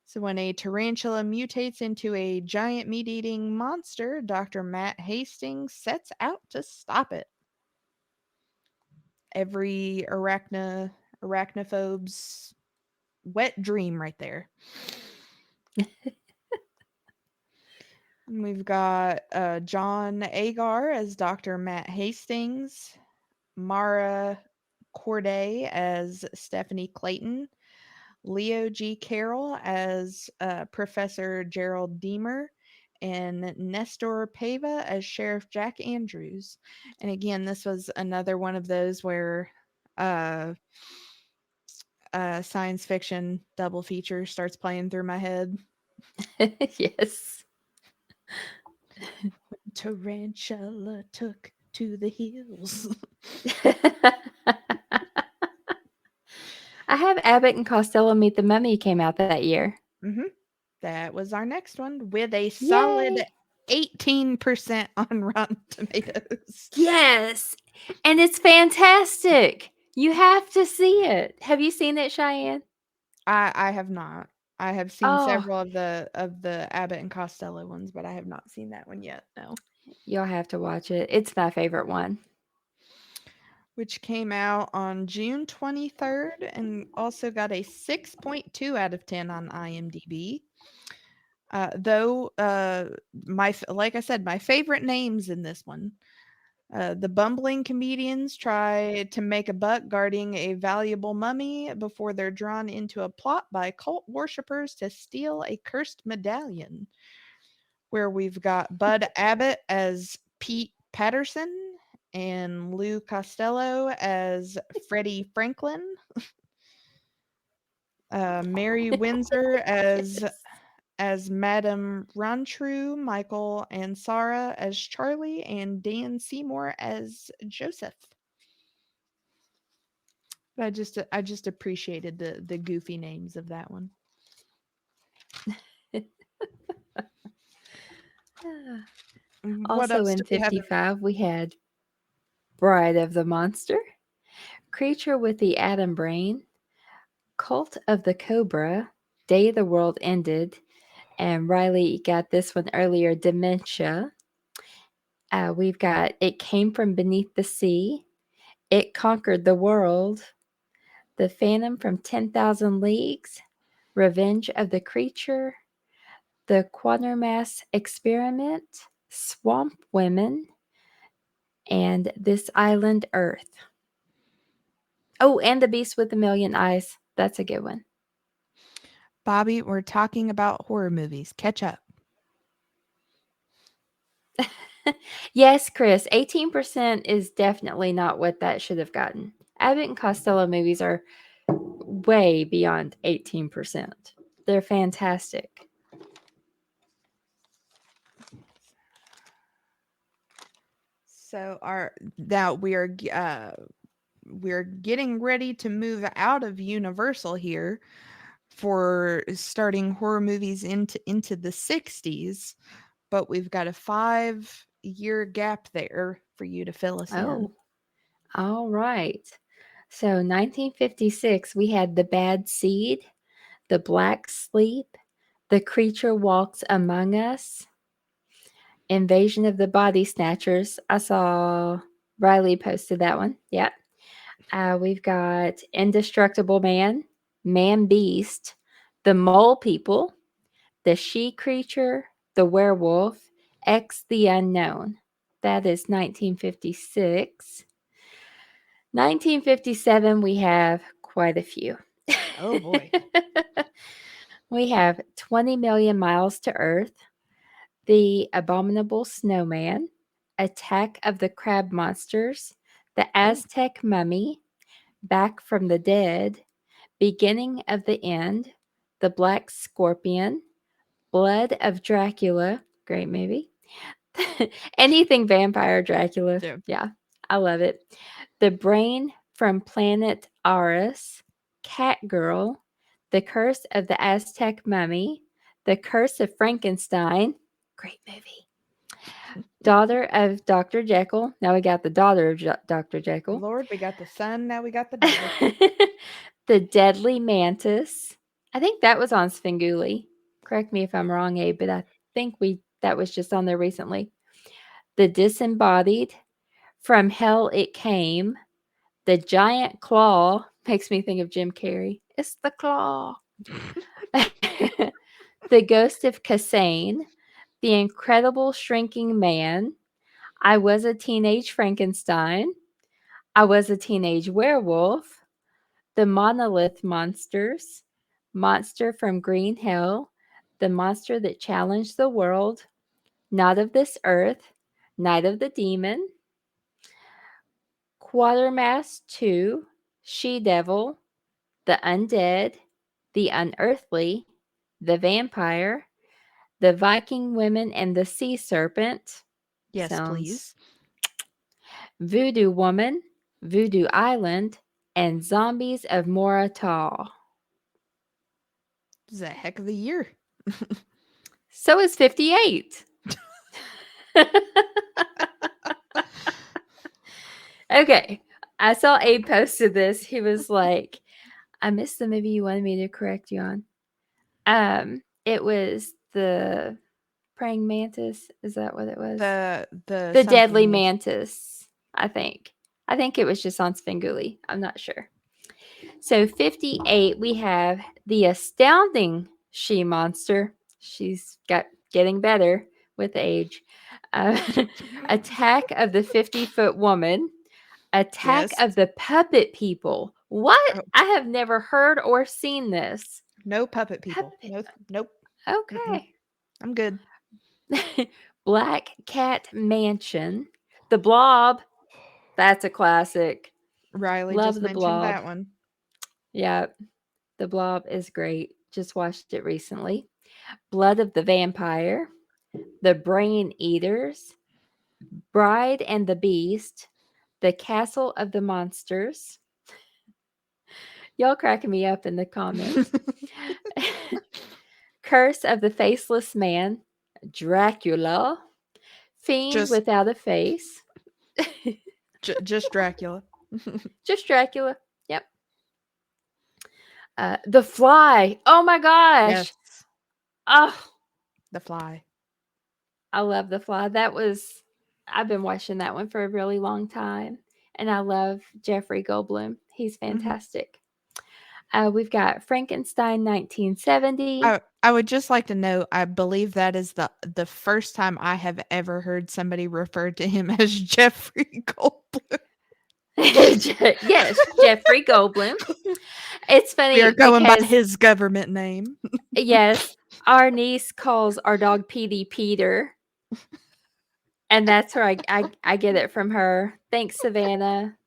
So when a tarantula mutates into a giant meat-eating monster, Dr. Matt Hastings sets out to stop it. Every arachnophobe's wet dream right there. We've got John Agar as Dr. Matt Hastings, Mara Corday as Stephanie Clayton, Leo G. Carroll as Professor Gerald Deemer, and Nestor Pava as Sheriff Jack Andrews. And again, this was another one of those where uh, science fiction double feature starts playing through my head. Yes. Tarantula took to the hills. I have Abbott and Costello Meet the Mummy came out that year. hmm That was our next one with a solid Yay! 18% on Rotten Tomatoes. Yes, and it's fantastic. You have to see it. Have you seen it, Cheyenne? I have not. I have seen Oh, several of the Abbott and Costello ones, but I have not seen that one yet. No. you'll have to watch it. It's my favorite one. Which came out on June 23rd and also got a 6.2 out of 10 on IMDb. Though, like I said, my favorite names in this one. The bumbling comedians try to make a buck guarding a valuable mummy before they're drawn into a plot by cult worshippers to steal a cursed medallion. Where we've got Bud Abbott as Pete Patterson and Lou Costello as Freddie Franklin. Mary Windsor Yes. as Madame Rontru, Michael and Sarah as Charlie, and Dan Seymour as Joseph. I just appreciated the goofy names of that one. What Also else in do we have? 55, we had Bride of the Monster, Creature with the Atom Brain, Cult of the Cobra, Day the World Ended, and Riley got this one earlier, Dementia. We've got It Came from Beneath the Sea, It Conquered the World, The Phantom from 10,000 Leagues, Revenge of the Creature, The Quatermass Experiment, Swamp Women, and This Island Earth. Oh, and The Beast with a Million Eyes. That's a good one. Bobby, we're talking about horror movies. Catch up. Yes, Chris, 18% is definitely not what that should have gotten. Abbott and Costello movies are way beyond 18%. They're fantastic. So our now we're getting ready to move out of Universal here for starting horror movies into the 60s, but we've got a 5-year gap there for you to fill us in. Oh, all right. So 1956, we had The Bad Seed, The Black Sleep, The Creature Walks Among Us, Invasion of the Body Snatchers. I saw Riley posted that one. Yeah. We've got Indestructible Man, Man Beast, The Mole People, The She Creature, The Werewolf, X the Unknown. That is 1956. 1957, we have quite a few. Oh boy. We have 20 Million Miles to Earth, The Abominable Snowman, Attack of the Crab Monsters, The Oh. Aztec Mummy, Back from the Dead, Beginning of the End, The Black Scorpion, Blood of Dracula, great movie. Anything vampire Dracula. Yeah. Yeah, I love it. The Brain from Planet Aris, Catgirl, The Curse of the Aztec Mummy, The Curse of Frankenstein, great movie. Daughter of Dr. Jekyll. Now we got the daughter of Dr. Jekyll. Lord, we got the son, now we got the daughter. The Deadly Mantis. I think that was on Svengoolie. Correct me if I'm wrong, Abe, but I think that was just on there recently. The Disembodied. From Hell It Came. The Giant Claw makes me think of Jim Carrey. It's the claw. The Ghost of Cassane. The Incredible Shrinking Man. I Was a Teenage Frankenstein. I Was a Teenage Werewolf. The Monolith Monsters. Monster from Green Hell. The Monster That Challenged the World. Not of This Earth. Night of the Demon. Quatermass 2. She Devil. The Undead. The Unearthly. The Vampire. The Viking Women and the Sea Serpent. Yes, Sounds. please. Voodoo Woman. Voodoo Island. And Zombies of Moratah. This is a heck of a year. So is 58. Okay. I saw Abe posted this. He was like, I missed the movie you wanted me to correct you on. It was the praying mantis. Is that what it was? The Deadly something. mantis, I think. I think it was just on Svengoolie. I'm not sure. So 58, we have the astounding she monster. She's getting better with age. Attack of the 50-foot woman. Attack Yes. of the puppet people. What? Oh, I have never heard or seen this. no puppet people. Puppet. No, nope. Okay. I'm good. Black Cat Mansion. The Blob. That's a classic. Riley Love just the mentioned Blob. that one. Yeah, the Blob is great. Just watched it recently. Blood of the Vampire. The Brain Eaters. Bride and the Beast. The Castle of the Monsters. Y'all cracking me up in the comments. Curse of the Faceless Man. Dracula. Fiend Just- Without a Face. Just Dracula. Just Dracula. Yep. The Fly. Oh my gosh. Yes. Oh, The Fly. I love The Fly. I've been watching that one for a really long time. And I love Jeffrey Goldblum. He's fantastic. We've got Frankenstein 1970. I would just like to note, I believe that is the first time I have ever heard somebody refer to him as Jeffrey Goldblum. Yes, Jeffrey Goldblum. It's funny. We are going by because, his government name. yes, our niece calls our dog Petey Peter. And that's where I get it from her. Thanks, Savannah.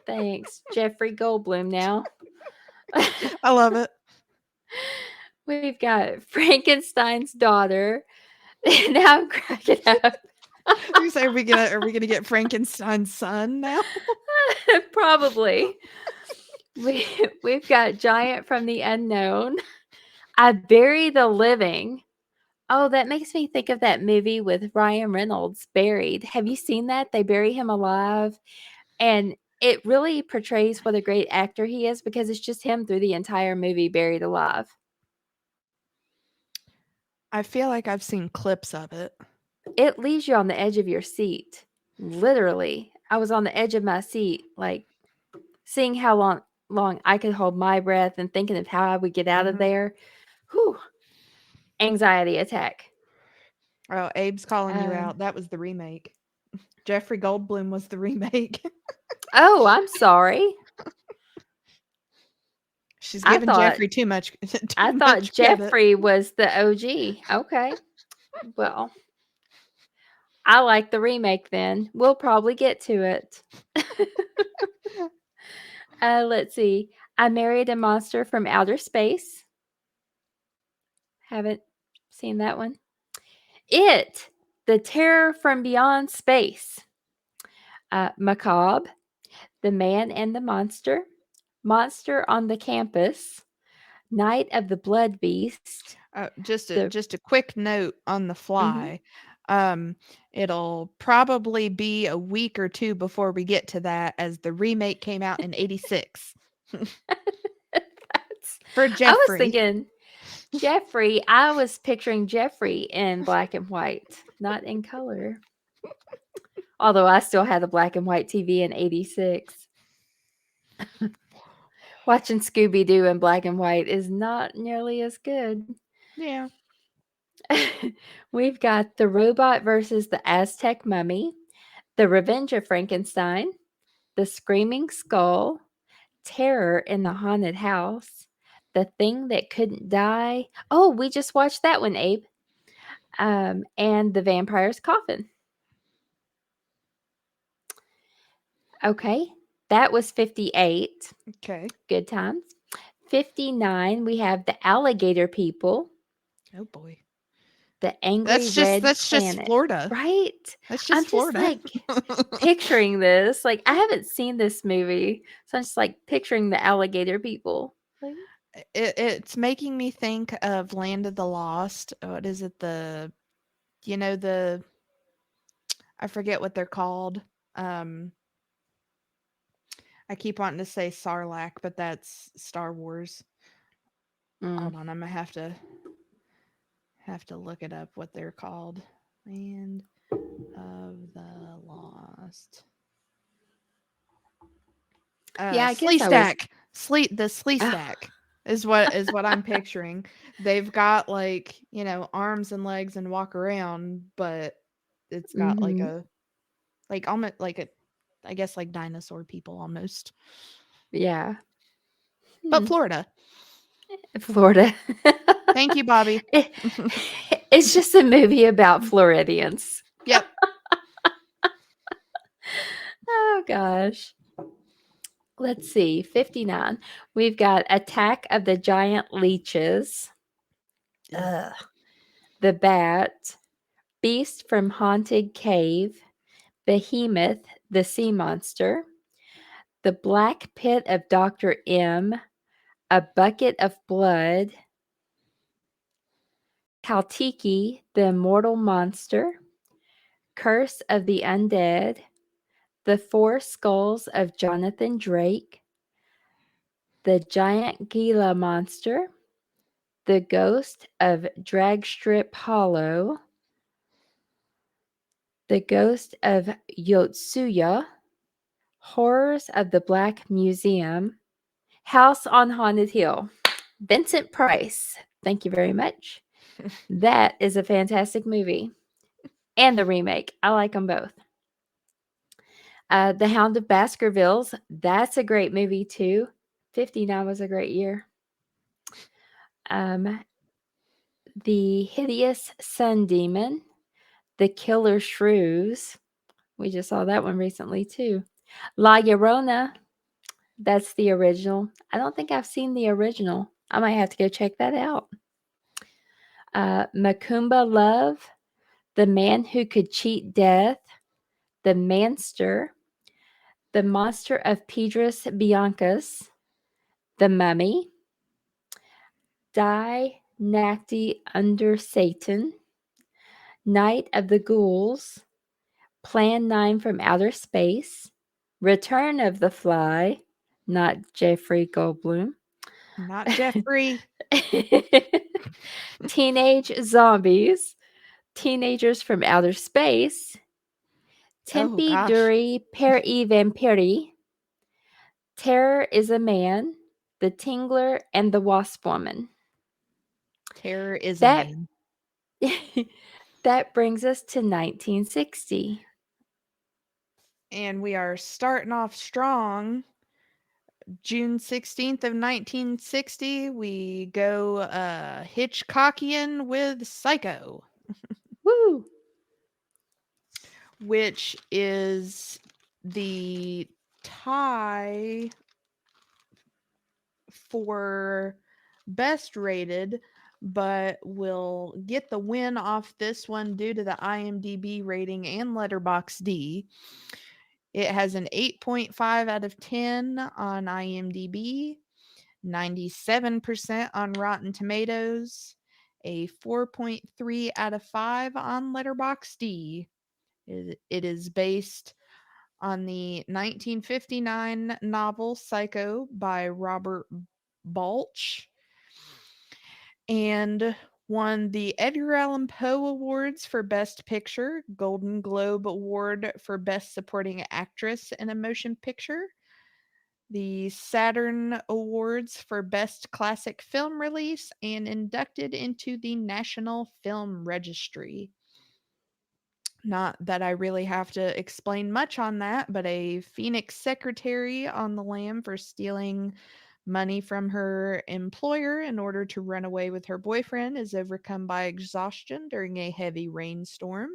Thanks. Jeffrey Goldblum now. I love it. We've got Frankenstein's daughter. Now I'm cracking up. You say, are we gonna get Frankenstein's son now? Probably. We've got Giant from the Unknown. I Bury the Living. Oh, that makes me think of that movie with Ryan Reynolds, Buried. Have you seen that? They bury him alive. And it really portrays what a great actor he is because it's just him through the entire movie, buried alive. I feel like I've seen clips of it. It leaves you on the edge of your seat. Literally. I was on the edge of my seat, like seeing how long I could hold my breath and thinking of how I would get out of there. Whew. Anxiety attack. Oh, Abe's calling you out. That was the remake. Jeffrey Goldblum was the remake. Oh, I'm sorry. She's giving Jeffrey too much. I thought Jeffrey was the OG. Okay. Well, I like the remake then. We'll probably get to it. Let's see. I Married a Monster from Outer Space. Haven't Seen that one? It, The Terror from Beyond Space. Macabre, The Man and the Monster, Monster on the Campus, Night of the Blood Beast. The Just a quick note on the mhm. fly. Um, it'll probably be a week or two before we get to that, as the remake came out in '86 for I was Jeffrey. thinking Jeffrey. I was picturing Jeffrey in black and white, not in color. Although I still had a black and white TV in '86. Watching Scooby Doo in black and white is not nearly as good. Yeah. We've got The Robot versus the Aztec Mummy, The Revenge of Frankenstein, The Screaming Skull, Terror in the Haunted House, The Thing That Couldn't Die. Oh, we just watched that one, Abe. And The Vampire's Coffin. Okay, that was 58. Okay. Good times. 59, we have The Alligator People, Oh boy. The Angry Red That's just Planet. Florida. Right? That's I'm just just Florida. like picturing this. Like, I haven't seen this movie, so I'm just like picturing the alligator people. Like, It's making me think of Land of the Lost. What is it? The I forget what they're called. Um, I keep wanting to say Sarlacc, but that's Star Wars. mm. Hold on, I'm gonna have to look it up what they're called. Land of the Lost. Yeah, I Slee guess I was. Stack. The Slee Oh, Stack is what I'm picturing. They've got, like, arms and legs and walk around, but it's got like mm-hmm. a like almost like a I guess like dinosaur people almost. Yeah. But Hmm. Florida. Florida. Thank you, Bobby. It- it's just a movie about Floridians. Yep. Oh, gosh. Let's see. 59. We've got Attack of the Giant Leeches. Ugh. Ugh. The Bat. Beast from Haunted Cave. Behemoth, the Sea Monster. The Black Pit of Dr. M. A Bucket of Blood. Kaltiki, the Immortal Monster. Curse of the Undead. The Four Skulls of Jonathan Drake. The Giant Gila Monster. The Ghost of Dragstrip Hollow. The Ghost of Yotsuya. Horrors of the Black Museum. House on Haunted Hill. Vincent Price. Thank you very much. That is a fantastic movie. And the remake. I like them both. The Hound of Baskervilles. That's a great movie too. 59 was a great year. Um, the Hideous Sun Demon. The Killer Shrews. We just saw that one recently too. La Llorona. That's the original. I don't think I've seen the original. I might have to go check that out. Macumba Love. The Man Who Could Cheat Death. The Manster. The Monster of Pedras Biancas. The Mummy. Die Nacti Under Satan. Night of the Ghouls. Plan 9 from Outer Space. Return of the Fly. Not Jeffrey Goldblum. Not Jeffrey. Teenage Zombies. Teenagers from Outer Space. Oh Tempi gosh. Duri Per I Vampiri. Terror is a Man. The Tingler and the Wasp Woman. Terror is a That man. that brings us to 1960. And we are starting off strong. June 16th of 1960, we go Hitchcockian with Psycho, Woo! which is the tie for best rated but will get the win off this one due to the IMDb rating and Letterboxd D. It has an 8.5 out of 10 on IMDb, 97% on Rotten Tomatoes, a 4.3 out of 5 on Letterboxd. It is based on the 1959 novel Psycho by Robert Balch and won the Edgar Allan Poe Awards for Best Picture, Golden Globe Award for Best Supporting Actress in a Motion Picture, the Saturn Awards for Best Classic Film Release, and inducted into the National Film Registry. Not that I really have to explain much on that, but a Phoenix secretary on the lam for stealing money from her employer in order to run away with her boyfriend is overcome by exhaustion during a heavy rainstorm.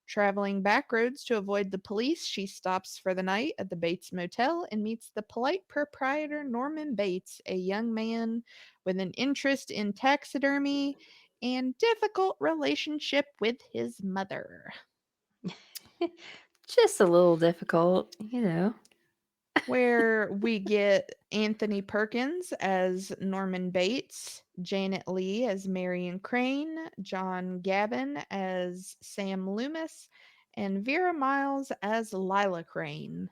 Traveling back roads to avoid the police, she stops for the night at the Bates Motel and meets the polite proprietor Norman Bates, a young man with an interest in taxidermy and difficult relationship with his mother. Just a little difficult, you know. Where we get Anthony Perkins as Norman Bates, Janet Leigh as Marion Crane, John Gavin as Sam Loomis, and Vera Miles as Lila Crane.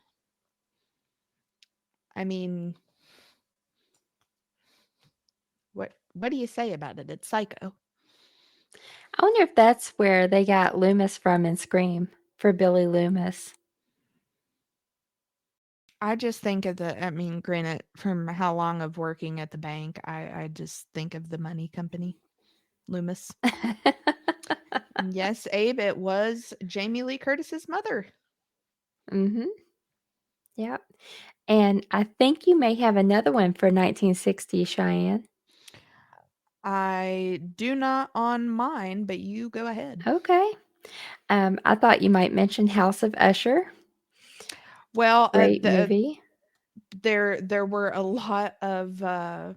I mean, what do you say about it? It's Psycho. I wonder if that's where they got Loomis from in Scream for Billy Loomis. I just think of granted, from how long of working at the bank, I just think of the money company, Loomis. Yes, Abe, it was Jamie Lee Curtis's mother. Mm-hmm. Yep. And I think you may have another one for 1960, Cheyenne. I do not on mine, but you go ahead. Okay. I thought you might mention House of Usher. Well, Great movie. there were a lot of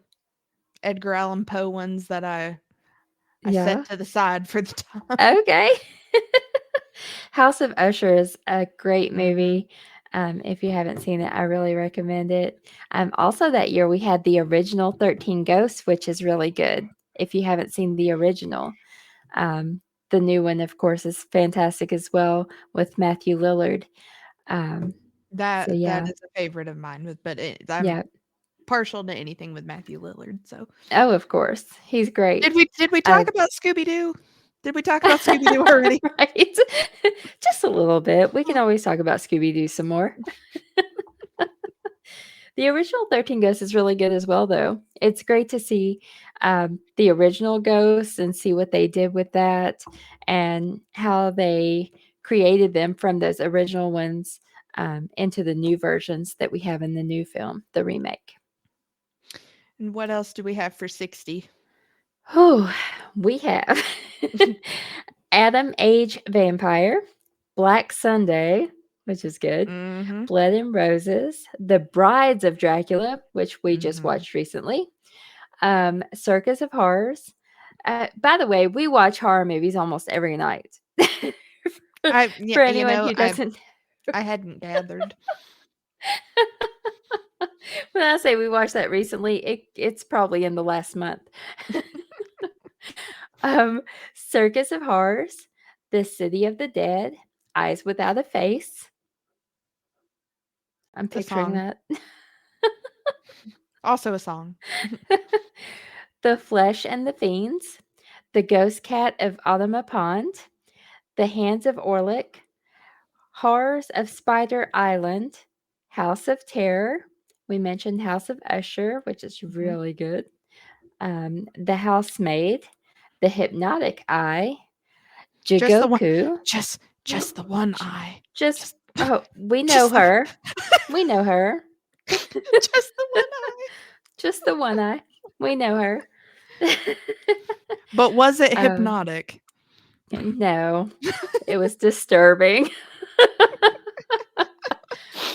Edgar Allan Poe ones that I Yeah. set to the side for the time. Okay. House of Usher is a great Mhm. movie. If you haven't seen it, I really recommend it. Also, that year we had the original 13 Ghosts, which is really good. If you haven't seen the original, the new one, of course, is fantastic as well with Matthew Lillard. Um, so That yeah, is a favorite of mine, but I'm yeah. partial to anything with Matthew Lillard. So, Oh, of course, he's great. did we Uh, talk about Scooby Doo? Did we talk about Scooby Doo already? right, just a little bit. We can always talk about Scooby Doo some more. The original 13 Ghosts is really good as well, though. It's great to see the original ghosts and see what they did with that and how they created them from those original ones into the new versions that we have in the new film, the remake. And what else do we have for 60? Oh, we have Adam Age Vampire, Black Sunday, which is good, Mhm. Blood and Roses, The Brides of Dracula, which we just Mhm. watched recently, Circus of Horrors. By the way, we watch horror movies almost every night. Yeah, For anyone who I doesn't, hadn't gathered. when I say we watched that recently, it's probably in the last month. um, Circus of Horrors, The City of the Dead, Eyes Without a Face. I'm A picturing song. that. Also a song. The Flesh and the Fiends, The Ghost Cat of Otama Pond, The Hands of Orlick, Horrors of Spider Island, House of Terror. We mentioned House of Usher, which is Mhm. really good. The Housemaid, The Hypnotic Eye, Just the one Jigoku. just the one eye. Just, Just oh, we know just the her. We know her. just the one eye. Just the one eye. We know her. But was it um, hypnotic? no, it was disturbing.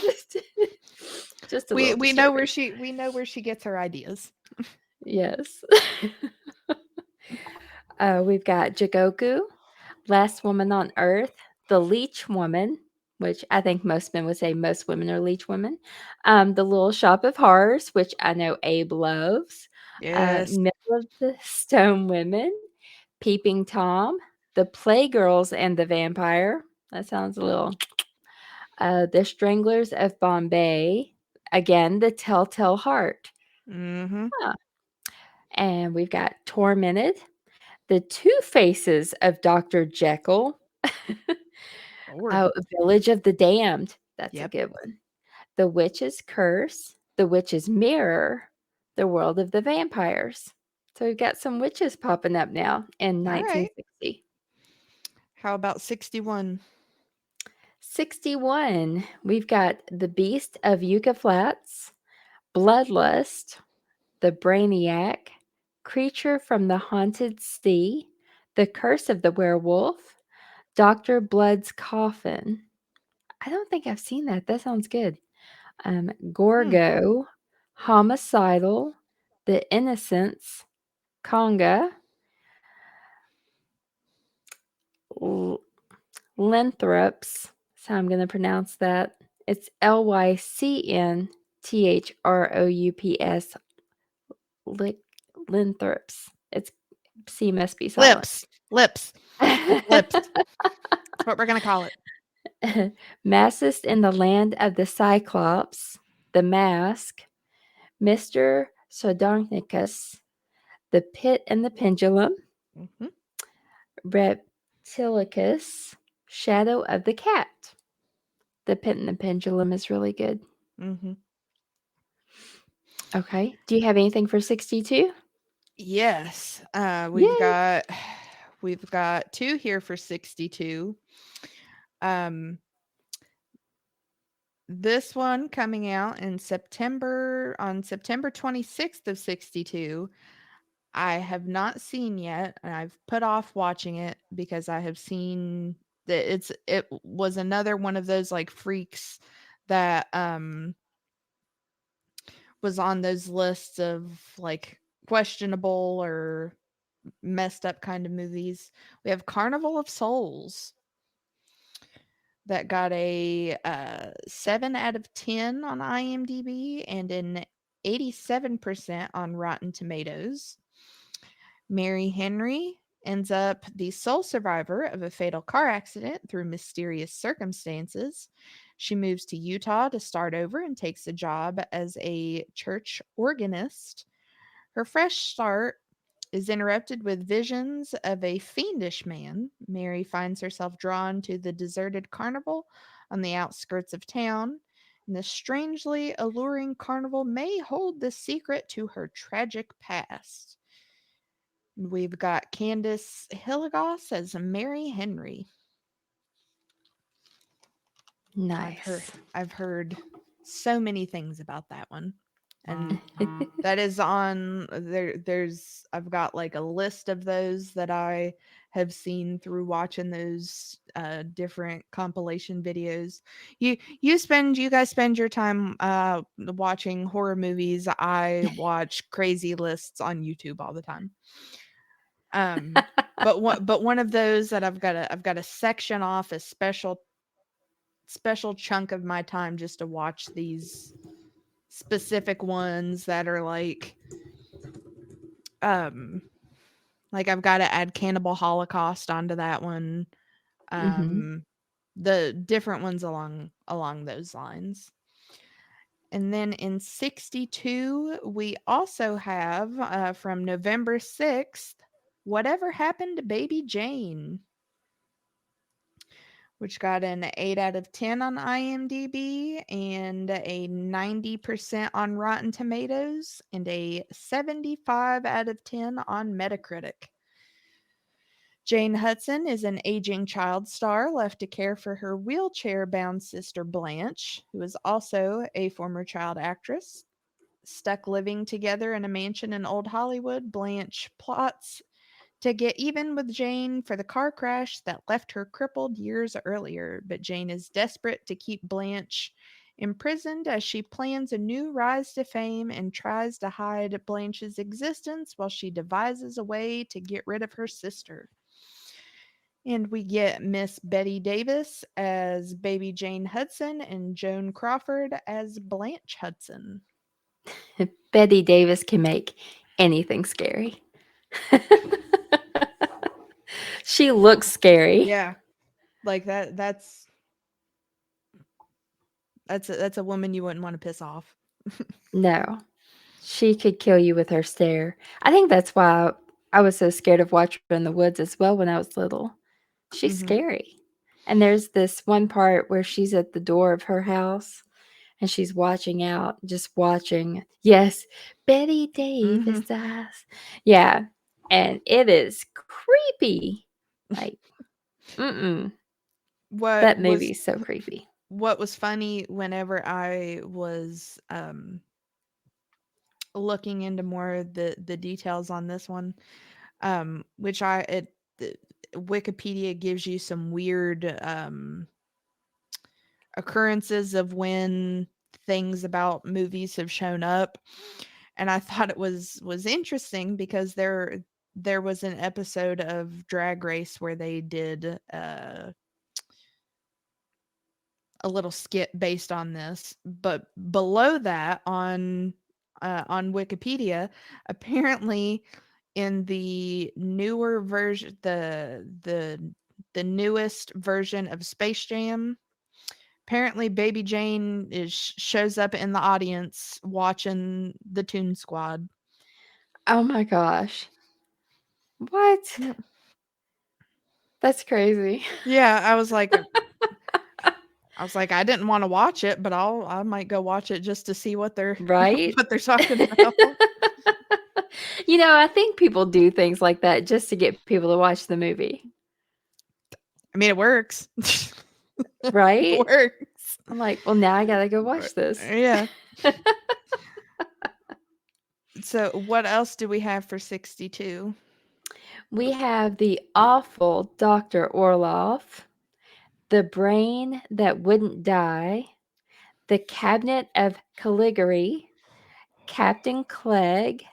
just, just a little We know where disturbing. she gets her ideas. Yes. We've got Jigoku, Last Woman on Earth, The Leech Woman, which I think most men would say most women are leech women. The Little Shop of Horrors, which I know Abe loves. Yes. Middle of the Stone Women, Peeping Tom, The Playgirls and the Vampire. That sounds a little. The Stranglers of Bombay. Again, The Telltale Heart. Mm-hmm. Huh. And we've got Tormented, The Two Faces of Dr. Jekyll. Lord. Oh, Village of the Damned. That's a Yep. good one. The Witch's Curse, The Witch's Mirror, The World of the Vampires. So we've got some witches popping up now in All right. 1960. How about 61? 61, we've got The Beast of Yucca Flats, Bloodlust, The Brainiac, Creature from the Haunted Sea, The Curse of the Werewolf, Dr. Blood's Coffin. I don't think I've seen that. That sounds good. Hmm. Gorgo, Homicidal, The Innocents, Conga, L- Linthrops. That's how I'm going to pronounce that. It's Lycnthroups. Linthrops. It's C must be silent. Lips. Lips. Lips. That's what we're going to call it. Massist in the Land of the Cyclops, The Mask, Mr. Sardonicus, The Pit and the Pendulum, Mm-hmm. Reptilicus, Shadow of the Cat. The Pit and the Pendulum is really good. Mm-hmm. Okay. Do you have anything for 62? Yes. We've Yay. got we've got two here for 62. Um this one coming out in September on September 26th of 62. I have not seen yet, and I've put off watching it because I have seen that it was another one of those like freaks that was on those lists of like questionable or messed up kind of movies. We have Carnival of Souls that got a 7 out of 10 on IMDb and an 87% on Rotten Tomatoes. Mary Henry ends up the sole survivor of a fatal car accident through mysterious circumstances. She moves to Utah to start over and takes a job as a church organist. Her fresh start is interrupted with visions of a fiendish man. Mary finds herself drawn to the deserted carnival on the outskirts of town, and the strangely alluring carnival may hold the secret to her tragic past. We've got Candace Hilligoss as Mary Henry. Nice. I've heard so many things about that one. And that is on there's I've got like a list of those that I have seen through watching those different compilation videos. You guys spend your time watching horror movies. I watch crazy lists on YouTube all the time. But one of those that I've got a section off a special chunk of my time just to watch these specific ones that are um I've got to add Cannibal Holocaust onto that one. Mhm. Um the different ones along those lines. And then in 62 we also have from November 6th, Whatever Happened to Baby Jane, which got an 8 out of 10 on IMDb and a 90% on Rotten Tomatoes and a 75 out of 10 on Metacritic. Jane Hudson is an aging child star left to care for her wheelchair bound sister Blanche, who is also a former child actress. Stuck living together in a mansion in Old Hollywood, Blanche plots to get even with Jane for the car crash that left her crippled years earlier, but Jane is desperate to keep Blanche imprisoned as she plans a new rise to fame and tries to hide Blanche's existence while she devises a way to get rid of her sister. And we get Miss Betty Davis as Baby Jane Hudson and Joan Crawford as Blanche Hudson. Betty Davis can make anything scary. She looks scary. Yeah, like that's a woman you wouldn't want to piss off. No, she could kill you with her stare. I think that's why I was so scared of watching her in the woods as well when I was little. She's Mm-hmm. scary. And there's this one part where she's at the door of her house and she's watching out, just watching. Yes, Betty Mm-hmm. Davis eyes. Yeah, and it is creepy. Like, mm-mm. What That was movie's so creepy. what was funny whenever I was looking into more of the details on this one, which Wikipedia gives you some weird occurrences of when things about movies have shown up, and I thought it was interesting because there was an episode of Drag Race where they did a little skit based on this, but below that on Wikipedia, apparently in the newer version, the newest version of Space Jam, apparently Baby Jane shows up in the audience watching the Toon Squad. Oh my gosh. What? Yeah, That's crazy. yeah. I was like, I didn't want to watch it, but I might go watch it just to see what they're Right? what they're talking about. I think people do things like that just to get people to watch the movie, I mean, it works. It right? works. I'm like, well, now I gotta go watch this. Yeah. So, what else do we have for 62? We have the awful Dr. Orloff, the brain that wouldn't die, the cabinet of Caligari, Captain Clegg,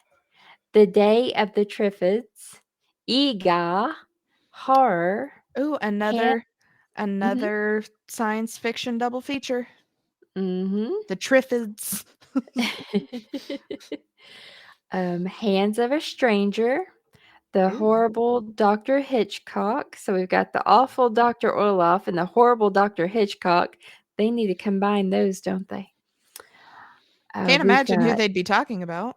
the day of the Triffids, Ega, horror, Ooh, hand. Mhm. another science fiction double feature. Mhm. The Triffids. Hands of a Stranger, the Ooh. horrible Dr. Hitchcock. So we've got the awful Dr. Orloff and the horrible Dr. Hitchcock. They need to combine those, don't they? Can't We've imagine who got they'd be talking about.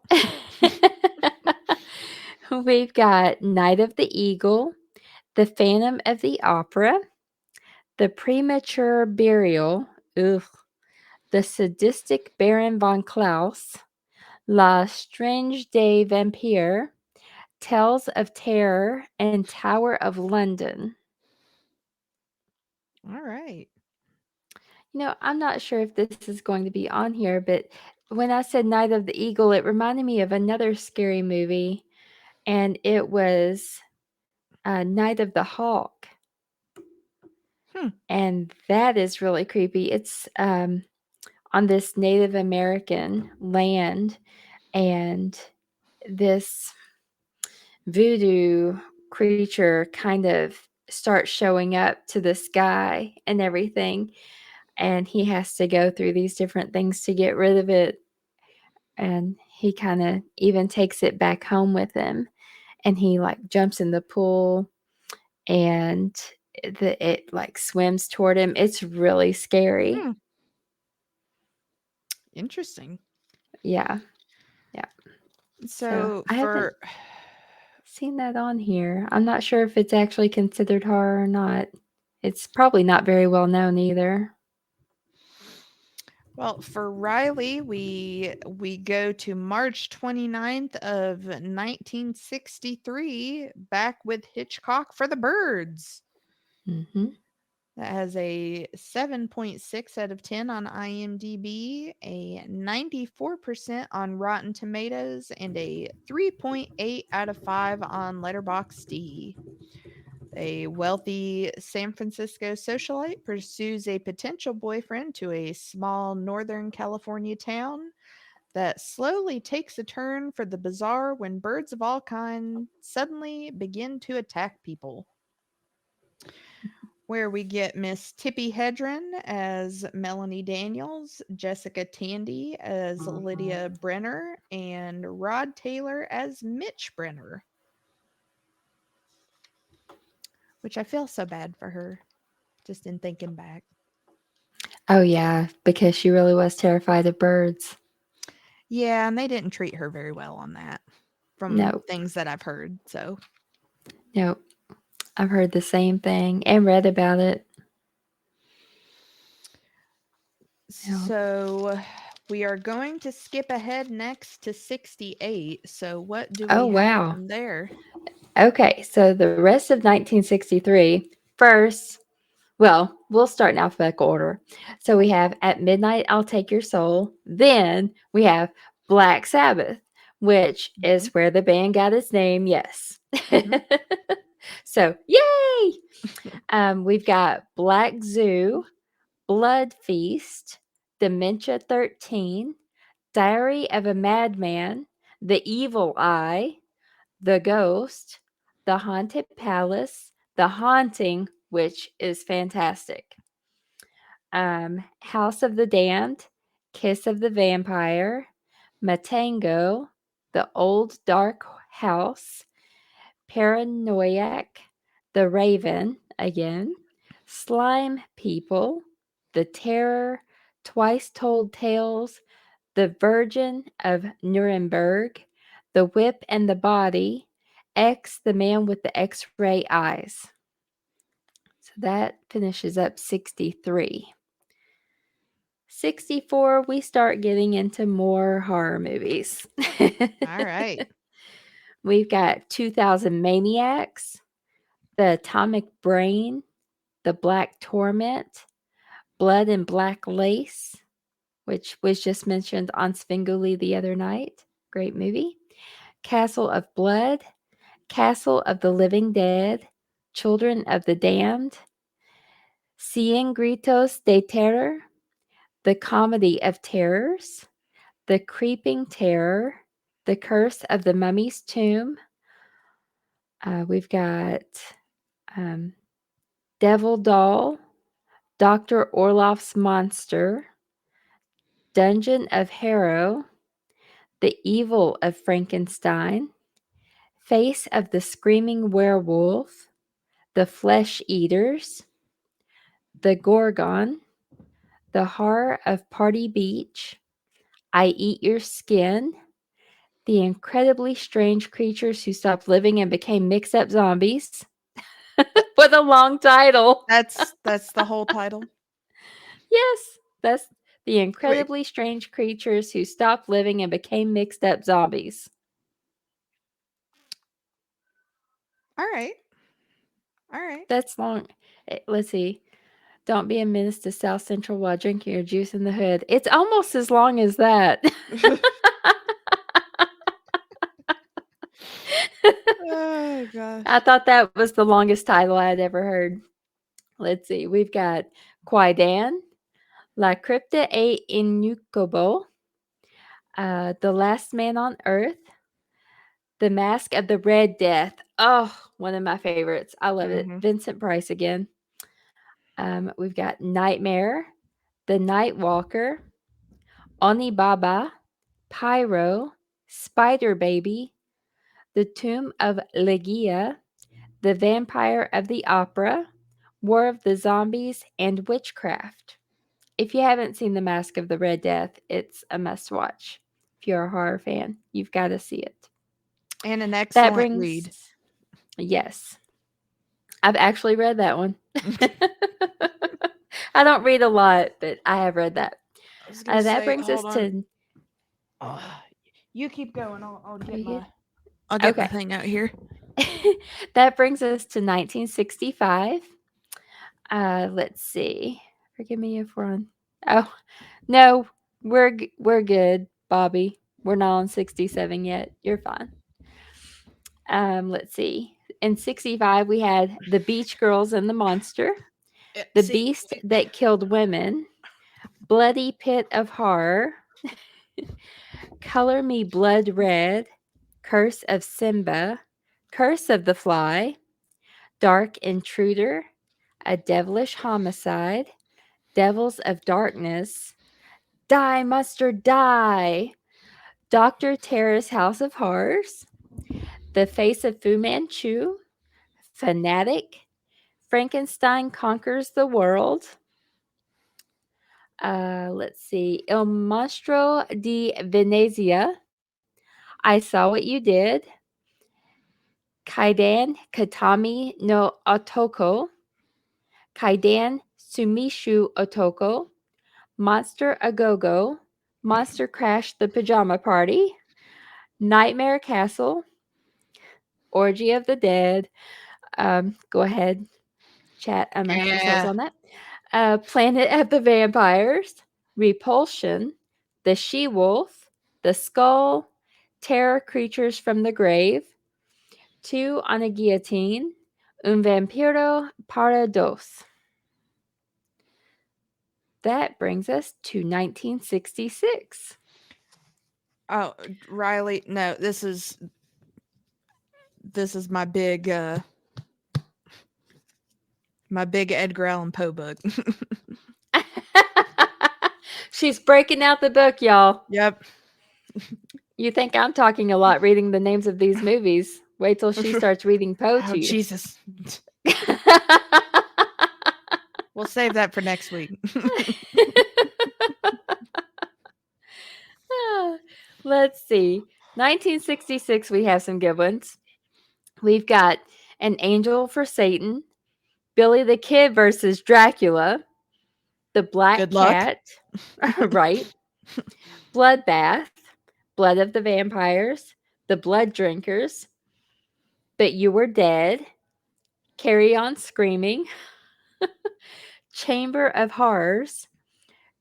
we've got Night of the Eagle, the Phantom of the Opera, the Premature Burial, ugh, the Sadistic Baron von Klaus, La Strange des Vampires, Tales of Terror, and Tower of London. All right. I'm not sure if this is going to be on here, but when I said Night of the Eagle, it reminded me of another scary movie, and it was Night of the Hawk. Hmm. And that is really creepy. It's on this Native American land, and this voodoo creature kind of starts showing up to the sky and everything. And he has to go through these different things to get rid of it. And he kind of even takes it back home with him. And he like jumps in the pool and it like swims toward him. It's really scary. Hmm. Interesting. Yeah. Yeah. So So I haven't for seen that on here. I'm not sure if it's actually considered horror or not. It's probably not very well known either. for Riley, we go to March 29th of 1963, back with Hitchcock for the Birds. Mm-hmm. That has a 7.6 out of 10 on IMDb, a 94% on Rotten Tomatoes, and a 3.8 out of 5 on Letterboxd. A wealthy San Francisco socialite pursues a potential boyfriend to a small Northern California town that slowly takes a turn for the bizarre when birds of all kinds suddenly begin to attack people. Where we get Miss Tippi Hedren as Melanie Daniels, Jessica Tandy as Mhm. Lydia Brenner, and Rod Taylor as Mitch Brenner, which I feel so bad for her just in thinking back. Oh, yeah, because she really was terrified of birds. Yeah, and they didn't treat her very well on that from No, things that I've heard. So, no, I've heard the same thing and read about it. No. so we are going to skip ahead next to 68. So, what do Oh, we have wow. from there? Okay, so the rest of 1963, first, well, we'll start in alphabetical order. So we have At Midnight, I'll Take Your Soul. Then we have Black Sabbath, which is Mhm, where the band got its name. Yes. mhm. So, yay! We've got Black Zoo, Blood Feast, Dementia 13, Diary of a Madman, The Evil Eye, The Ghost, The Haunted Palace, The Haunting, which is fantastic. House of the Damned, Kiss of the Vampire, Matango, The Old Dark House, Paranoiac, The Raven, again, Slime People, The Terror, Twice Told Tales, The Virgin of Nuremberg, The Whip and the Body, X, the Man with the X ray eyes. So that finishes up 63. 64, we start getting into more horror movies. All right. We've got 2000 Maniacs, The Atomic Brain, The Black Torment, Blood and Black Lace, which was just mentioned on Svengoolie the other night. Great movie. Castle of Blood, Castle of the Living Dead, Children of the Damned, Cien Gritos de Terror, The Comedy of Terrors, The Creeping Terror, The Curse of the Mummy's Tomb. We've got um, Devil Doll, Dr. Orloff's Monster, Dungeon of Harrow, The Evil of Frankenstein, Face of the Screaming Werewolf, The Flesh Eaters, The Gorgon, The Horror of Party Beach, I Eat Your Skin, The Incredibly Strange Creatures Who Stopped Living and Became Mixed Up Zombies. That, What a long title. that's the whole title. Yes, that's The Wait. Incredibly Strange Creatures Who Stopped Living and Became Mixed Up Zombies. All right. All right. That's long. Let's see. Don't be a menace to South Central while drinking your juice in the hood. It's almost as long as that. Oh gosh. I thought that was the longest title I had ever heard. Let's see. We've got Quaidan, La Crypta e Incubo, The Last Man on Earth, The Mask of the Red Death. Oh, one of my favorites. I love it. Mhm. Vincent Price again. We've got Nightmare, The Night Walker, Onibaba, Pyro, Spider Baby, The Tomb of Legia, The Vampire of the Opera, War of the Zombies, and Witchcraft. If you haven't seen The Mask of the Red Death, it's a must watch. If you're a horror fan, you've got to see it. And an That excellent brings, read. yes, I've actually read that one. I don't read a lot, but I have read that. I was gonna That say, brings us hold on. to. Oh, you keep going. Are you good? I'll get my Okay. thing out here. That brings us to 1965. Let's see. Forgive me if we're on. Oh no, we're good, Bobby. We're not on 67 yet. You're fine. Let's see. In 65, we had The Beach Girls and the Monster, The See, Beast That Killed Women, Bloody Pit of Horror, Color Me Blood Red, Curse of Simba, Curse of the Fly, Dark Intruder, A Devilish Homicide, Devils of Darkness, Die Mustard Die, Dr. Terror's House of Horrors, The Face of Fu Manchu, Fanatic, Frankenstein Conquers the World. Let's see. Il Mostro di Venezia. I Saw What You Did. Kaidan Katami no Otoko. Kaidan Sumishu Otoko. Monster A Go Go. Monster Crash the Pajama Party. Nightmare Castle. Orgy of the Dead. Go ahead, chat amongst yourselves yeah. on that. Planet of the Vampires, Repulsion, The She Wolf, The Skull, Terror Creatures from the Grave, Two on a Guillotine, Un Vampiro para dos. That brings us to 1966. Oh, Riley, no, this is my big Edgar Allan Poe book. She's breaking out the book, y'all. Yep. You think I'm talking a lot reading the names of these movies. Wait till she starts reading Poe Oh to you. Jesus. We'll save that for next week. Let's see. 1966, we have some good ones. We've got An Angel for Satan, Billy the Kid versus Dracula, The Black Good luck. Cat, right? Bloodbath, Blood of the Vampires, The Blood Drinkers, But You Were Dead, Carry On Screaming, Chamber of Horrors,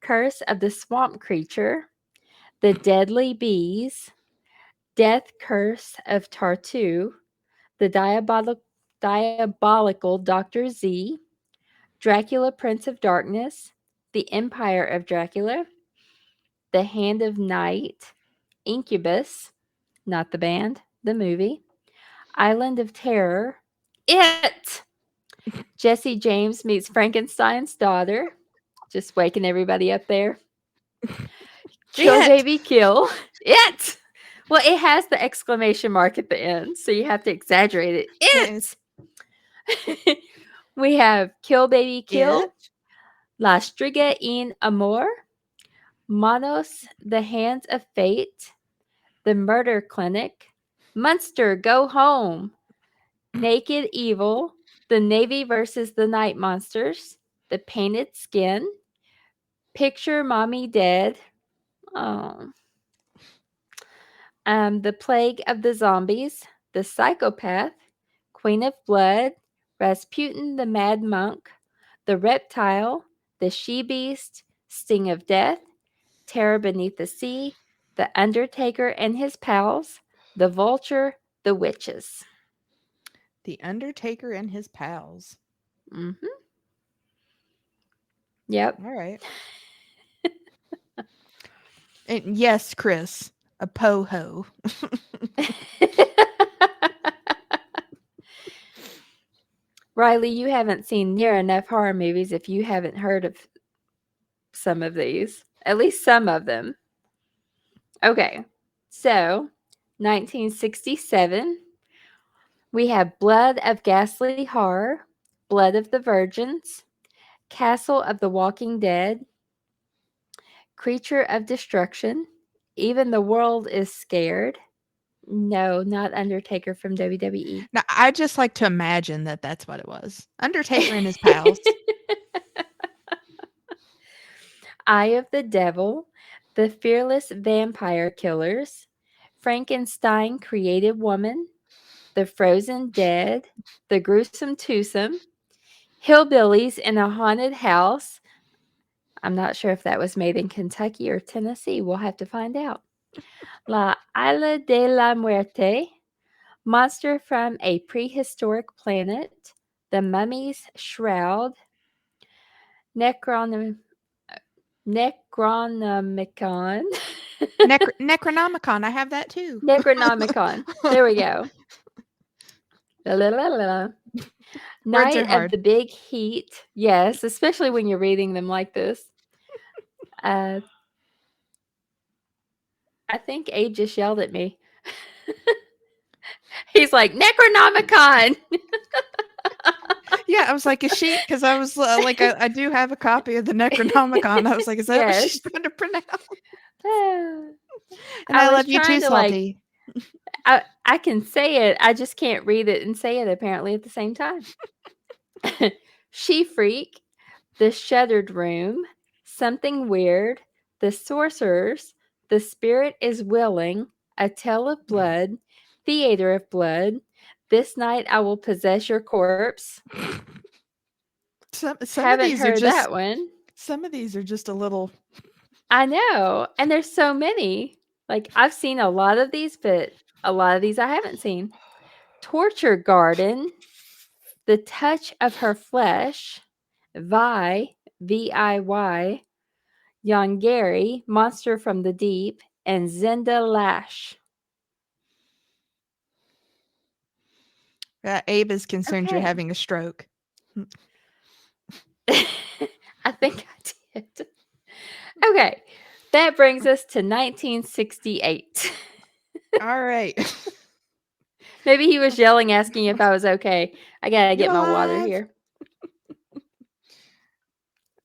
Curse of the Swamp Creature, The Deadly Bees, Death Curse of Tartu, The Diabolical Dr. Z, Dracula Prince of Darkness, The Empire of Dracula, The Hand of Night, Incubus, not the band, the movie, Island of Terror, It, Jesse James Meets Frankenstein's Daughter, just waking everybody up there, Kill It. Baby Kill, It. Well, it has the exclamation mark at the end, so you have to exaggerate it. Yes. It. We have Kill Baby Kill, It. La Striga in Amor, Manos, The Hands of Fate, The Murder Clinic, Munster, Go Home, Naked Evil, The Navy versus the Night Monsters, The Painted Skin, Picture Mommy Dead, oh, The Plague of the Zombies, The Psychopath, Queen of Blood, Rasputin the Mad Monk, The Reptile, The She-Beast, Sting of Death, Terror Beneath the Sea, The Undertaker and His Pals, The Vulture, The Witches. The Undertaker and his pals. Mm-hmm. Yep. All right. And yes, Chris, a po-ho. Riley, you haven't seen near enough horror movies if you haven't heard of some of these, at least some of them. Okay, so 1967, we have Blood of Ghastly Horror, Blood of the Virgins, Castle of the Walking Dead, Creature of Destruction, Even the World is Scared. No, not Undertaker from WWE. Now, I just like to imagine that that's what it was. Undertaker and his pals. Eye of the Devil, The Fearless Vampire Killers, Frankenstein Created Woman, The Frozen Dead, The Gruesome Twosome, Hillbillies in a Haunted House. I'm not sure if that was made in Kentucky or Tennessee. We'll have to find out. La Isla de la Muerte, Monster from a Prehistoric Planet, The Mummy's Shroud, Necron Necronomicon. Necronomicon. I have that too. Necronomicon. There we go. La, la, la, la. Words are Night of hard. the Big Heat. Yes, especially when you're reading them like this. Uh, I think Abe just yelled at me. He's like, Necronomicon. Yeah, I was like, is she? Because I was like, I do have a copy of the Necronomicon. I was like, is that what Yes. she's trying to pronounce? I And I was love you too, trying to like, Salty. I can say it. I just can't read it and say it apparently at the same time. She Freak, The Shuttered Room, Something Weird, The Sorcerers, The Spirit is Willing, A Tale of Blood, Theater of Blood, This Night I Will Possess Your Corpse. Some of Haven't these are heard just that one. a little. I know. And there's so many. Like, I've seen a lot of these, but a lot of these I haven't seen. Torture Garden, The Touch of Her Flesh, Vi, VIY, Yongari, Monster from the Deep, and Zenda Lash. Abe is concerned you're Okay. having a stroke. I think I did. Okay. That brings us to 1968. All right. Maybe he was yelling, asking if I was okay. I gotta You get my water alive? here.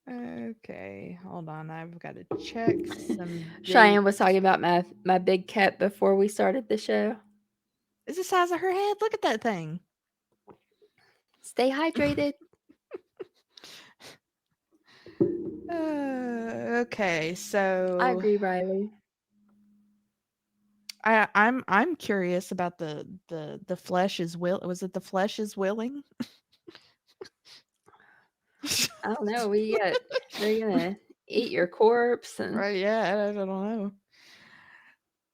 Okay, hold on. I've got to check some dates. Cheyenne was talking about my big cat before we started the show. It's the size of her head. Look at that thing. Stay hydrated. Okay, I so agree, Riley. I'm curious about the flesh is will. Was it the flesh is willing? I don't know. They're gonna eat your corpse and Right? Yeah, I don't know.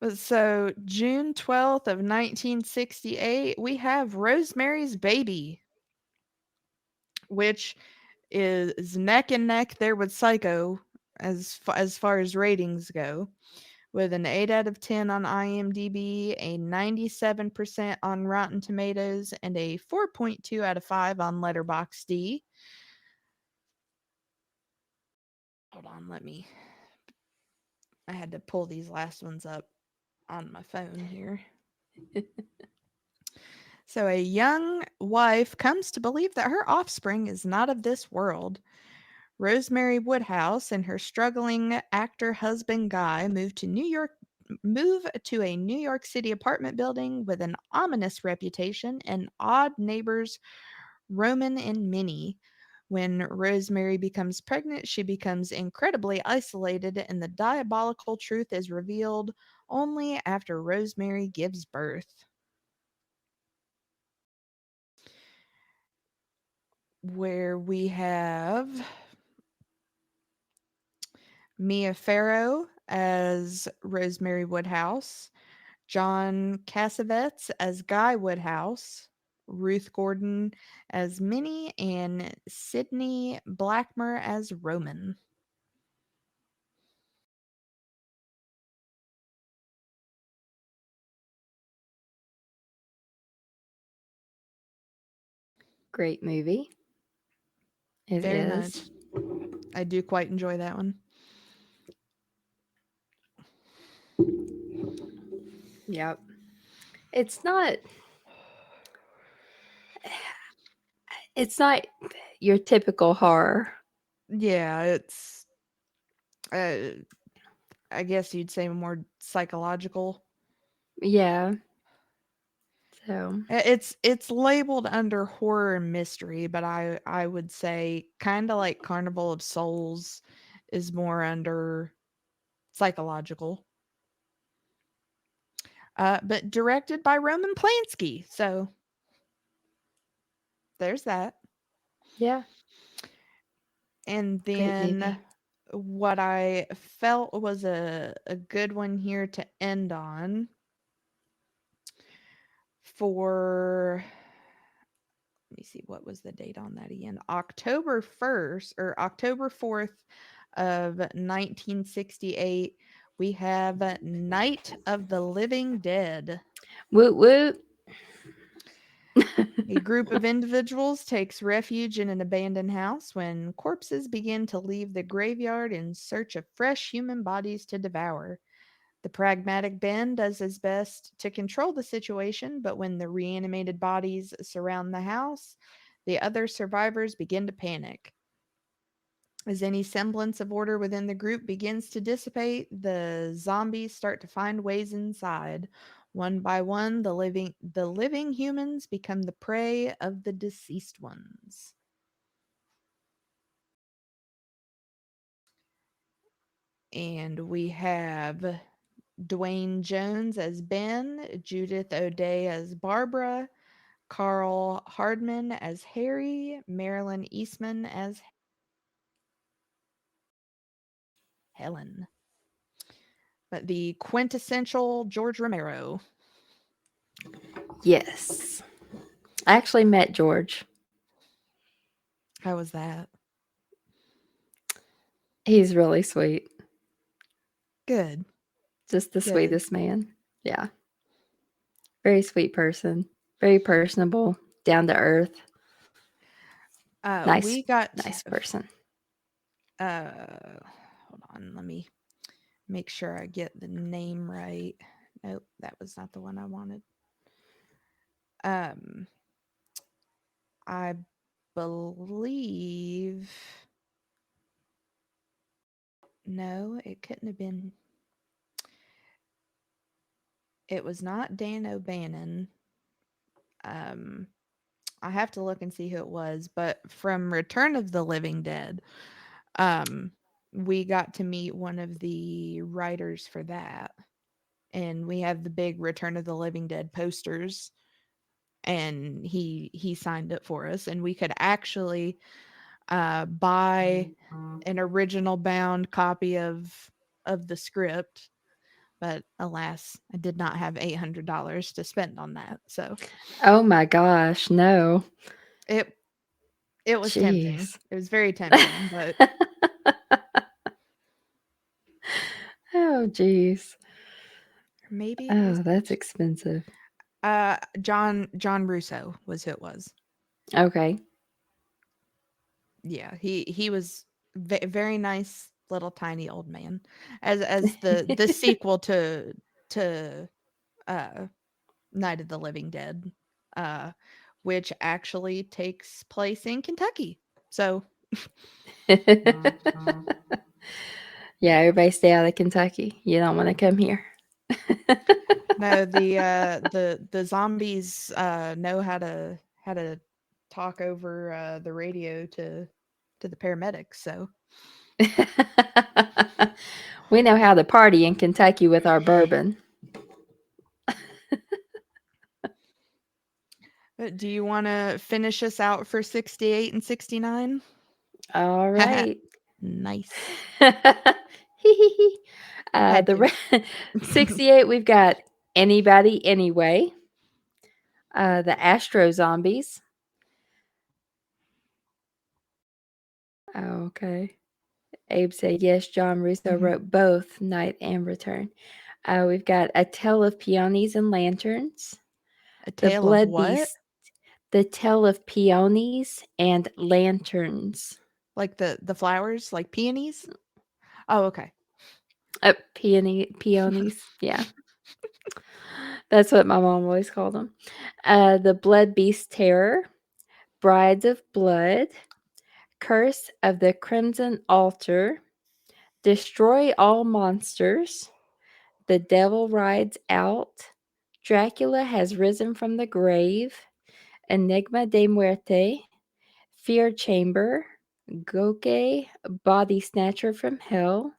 But so June 12th of 1968, we have Rosemary's Baby, which is neck and neck there with Psycho as far as ratings go, with an 8 out of 10 on IMDb, a 97% on Rotten Tomatoes, and a 4.2 out of 5 on Letterboxd. Hold on, I had to pull these last ones up on my phone here. So, a young wife comes to believe that her offspring is not of this world. Rosemary Woodhouse and her struggling actor husband Guy move to a New York City apartment building with an ominous reputation and odd neighbors Roman and Minnie. When Rosemary becomes pregnant, she becomes incredibly isolated, and the diabolical truth is revealed only after Rosemary gives birth. Where we have Mia Farrow as Rosemary Woodhouse, John Cassavetes as Guy Woodhouse, Ruth Gordon as Minnie, and Sydney Blackmer as Roman. great movie. It Very is. much. I do quite enjoy that one. Yep. It's not it's not your typical horror. Yeah, it's uh, I guess you'd say more psychological. Yeah. So, It's labeled under horror and mystery, but I would say kind of like Carnival of Souls is more under psychological. But directed by Roman Polanski, so there's that. yeah, And great then movie. what I felt was a good one here to end on for, let me see, what was the date on that again? October 1st or October 4th of 1968, we have Night of the Living Dead. Woot woot. A group of individuals takes refuge in an abandoned house when corpses begin to leave the graveyard in search of fresh human bodies to devour. The pragmatic Ben does his best to control the situation, but when the reanimated bodies surround the house, the other survivors begin to panic. As any semblance of order within the group begins to dissipate, the zombies start to find ways inside. One by one, the living humans become the prey of the deceased ones. And we have Dwayne Jones as Ben, Judith O'Dea as Barbara, Carl Hardman as Harry, Marilyn Eastman as Helen. But the quintessential George Romero. Yes. I actually met George. How was that? He's really sweet. Good. Just the Good. sweetest man. Yeah. Very sweet person. Very personable, down to earth. We got Nice person. hold on, let me make sure I get the name right. Nope, that was not the one I wanted. I believe, no, it couldn't have been. It was not Dan O'Bannon. I have to look and see who it was, but from Return of the Living Dead, um, we got to meet one of the writers for that. And we have the big Return of the Living Dead posters, and he signed it for us, and we could actually buy an original bound copy of the script, but alas, I did not have $800 to spend on that. So Oh my gosh, no. it it was tempting. Jeez. It was very tempting, but Oh, jeez. maybe it was Oh, that's expensive. John Russo was who it was. Okay. Yeah, he was very nice little tiny old man, as the sequel to uh Night of the Living Dead, uh which actually takes place in Kentucky. So Yeah, everybody stay out of Kentucky. You don't want to come here. no, the zombies know how to talk over the radio to the paramedics. So We know how to party in Kentucky with our bourbon. do you want to finish us out for 68 and 69? All right. Nice. Had to. The 68, we've got Anybody Anyway, the Astro Zombies. Okay. Abe said yes. John Russo Mhm. wrote both Night and Return. We've got A Tale of Peonies and Lanterns, A The tale of Blood what? Beast, The Tale of Peonies and Lanterns. Like the flowers, like peonies? Oh, okay. Peonies. Yeah. That's what my mom always called them. The Blood Beast Terror, Brides of Blood, Curse of the Crimson Altar, Destroy All Monsters, The Devil Rides Out, Dracula Has Risen from the Grave, Enigma de Muerte, Fear Chamber, Goke, Body Snatcher from Hell,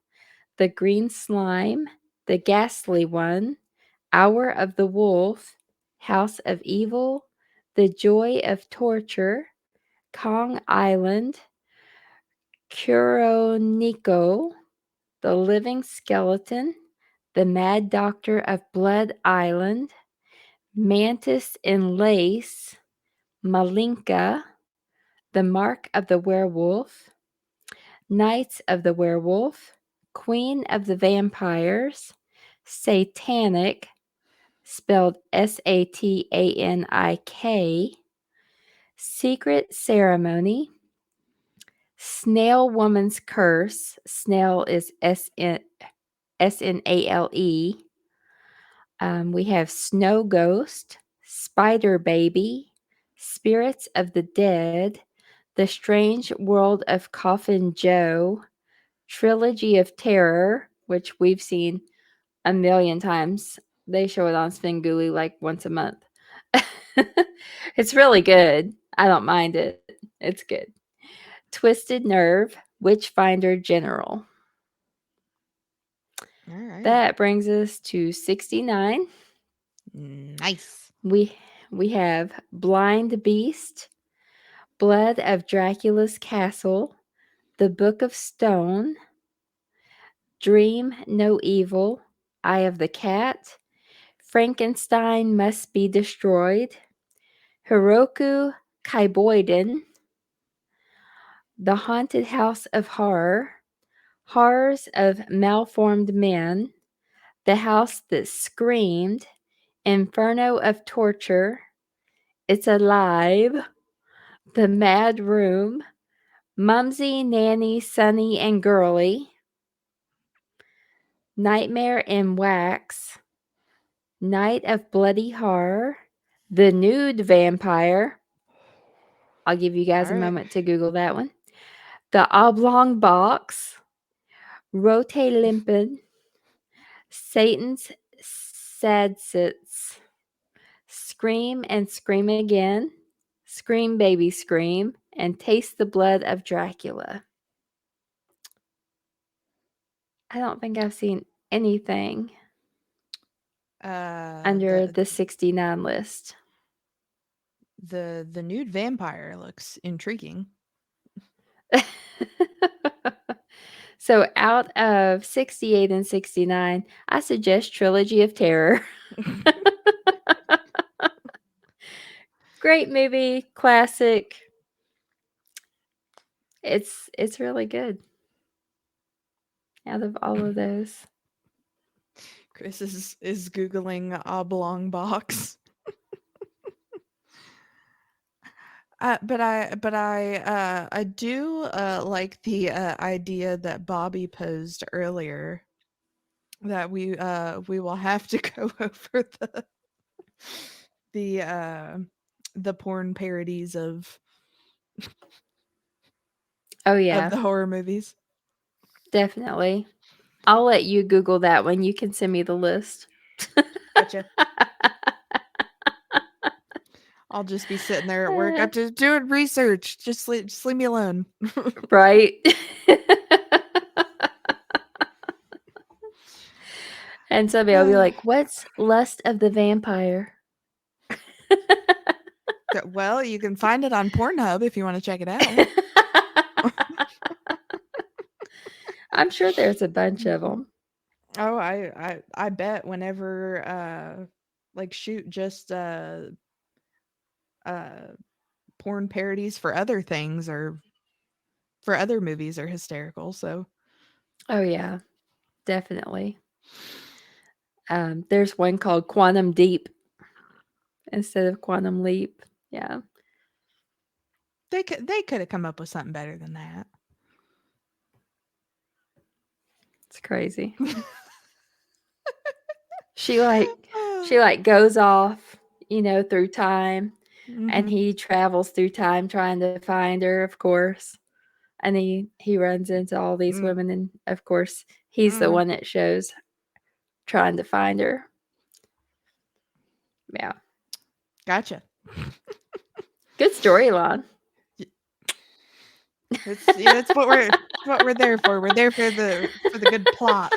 The Green Slime, The Ghastly One, Hour of the Wolf, House of Evil, The Joy of Torture, Kong Island, Kuroniko, The Living Skeleton, The Mad Doctor of Blood Island, Mantis in Lace, Malinka, The Mark of the Werewolf, Knights of the Werewolf, Queen of the Vampires, Satanic, spelled Satanik, Secret Ceremony, Snail Woman's Curse, Snail is Snale. We have Snow Ghost, Spider Baby, Spirits of the Dead, The Strange World of Coffin Joe, Trilogy of Terror, which we've seen a million times. They show it on Svengoolie like once a month. It's really good. I don't mind it. It's good. Twisted Nerve, Witchfinder General. All right. That brings us to 69. Nice. We have Blind Beast, Blood of Dracula's Castle, The Book of Stone, Dream No Evil, Eye of the Cat, Frankenstein Must Be Destroyed, Hiroku Kaiboiden, The Haunted House of Horror, Horrors of Malformed Men, The House That Screamed, Inferno of Torture, It's Alive, The Mad Room, Mumsy, Nanny, Sunny, and Girly, Nightmare in Wax, Night of Bloody Horror, The Nude Vampire. I'll give you guys All a right. moment to Google that one. The Oblong Box, Rote Limpen, Satan's Sadsits, Scream and Scream Again, Scream Baby Scream, and Taste the Blood of Dracula. I don't think I've seen anything under The the 69 list. the nude vampire looks intriguing. So out of 68 and 69, I suggest Trilogy of Terror. Great movie, classic. It's really good. Out of all of those. Chris is googling oblong box. I do like the idea that Bobby posed earlier, that we will have to go over the uh the porn parodies Oh of yeah, the horror movies. definitely. I'll let you Google that one. You can send me the list. Gotcha. I'll just be sitting there at work. I'm just doing research. Just leave me alone. Right? And somebody will be like, "What's Lust of the Vampire?" Well, you can find it on Pornhub if you want to check it out. I'm sure there's a bunch of them. Oh, I bet whenever like shoot just uh porn parodies for other things or for other movies are hysterical. So Oh yeah, definitely. There's one called Quantum Deep instead of Quantum Leap. Yeah, they could have come up with something better than that. it's crazy. She like she like goes off, through time, and Mhm. he travels through time trying to find her, of course. And he runs into all these Mm, women, and of course he's the mm, one that shows trying to find her. Yeah, gotcha. good storyline. It's what we're there for. We're there for the good plot.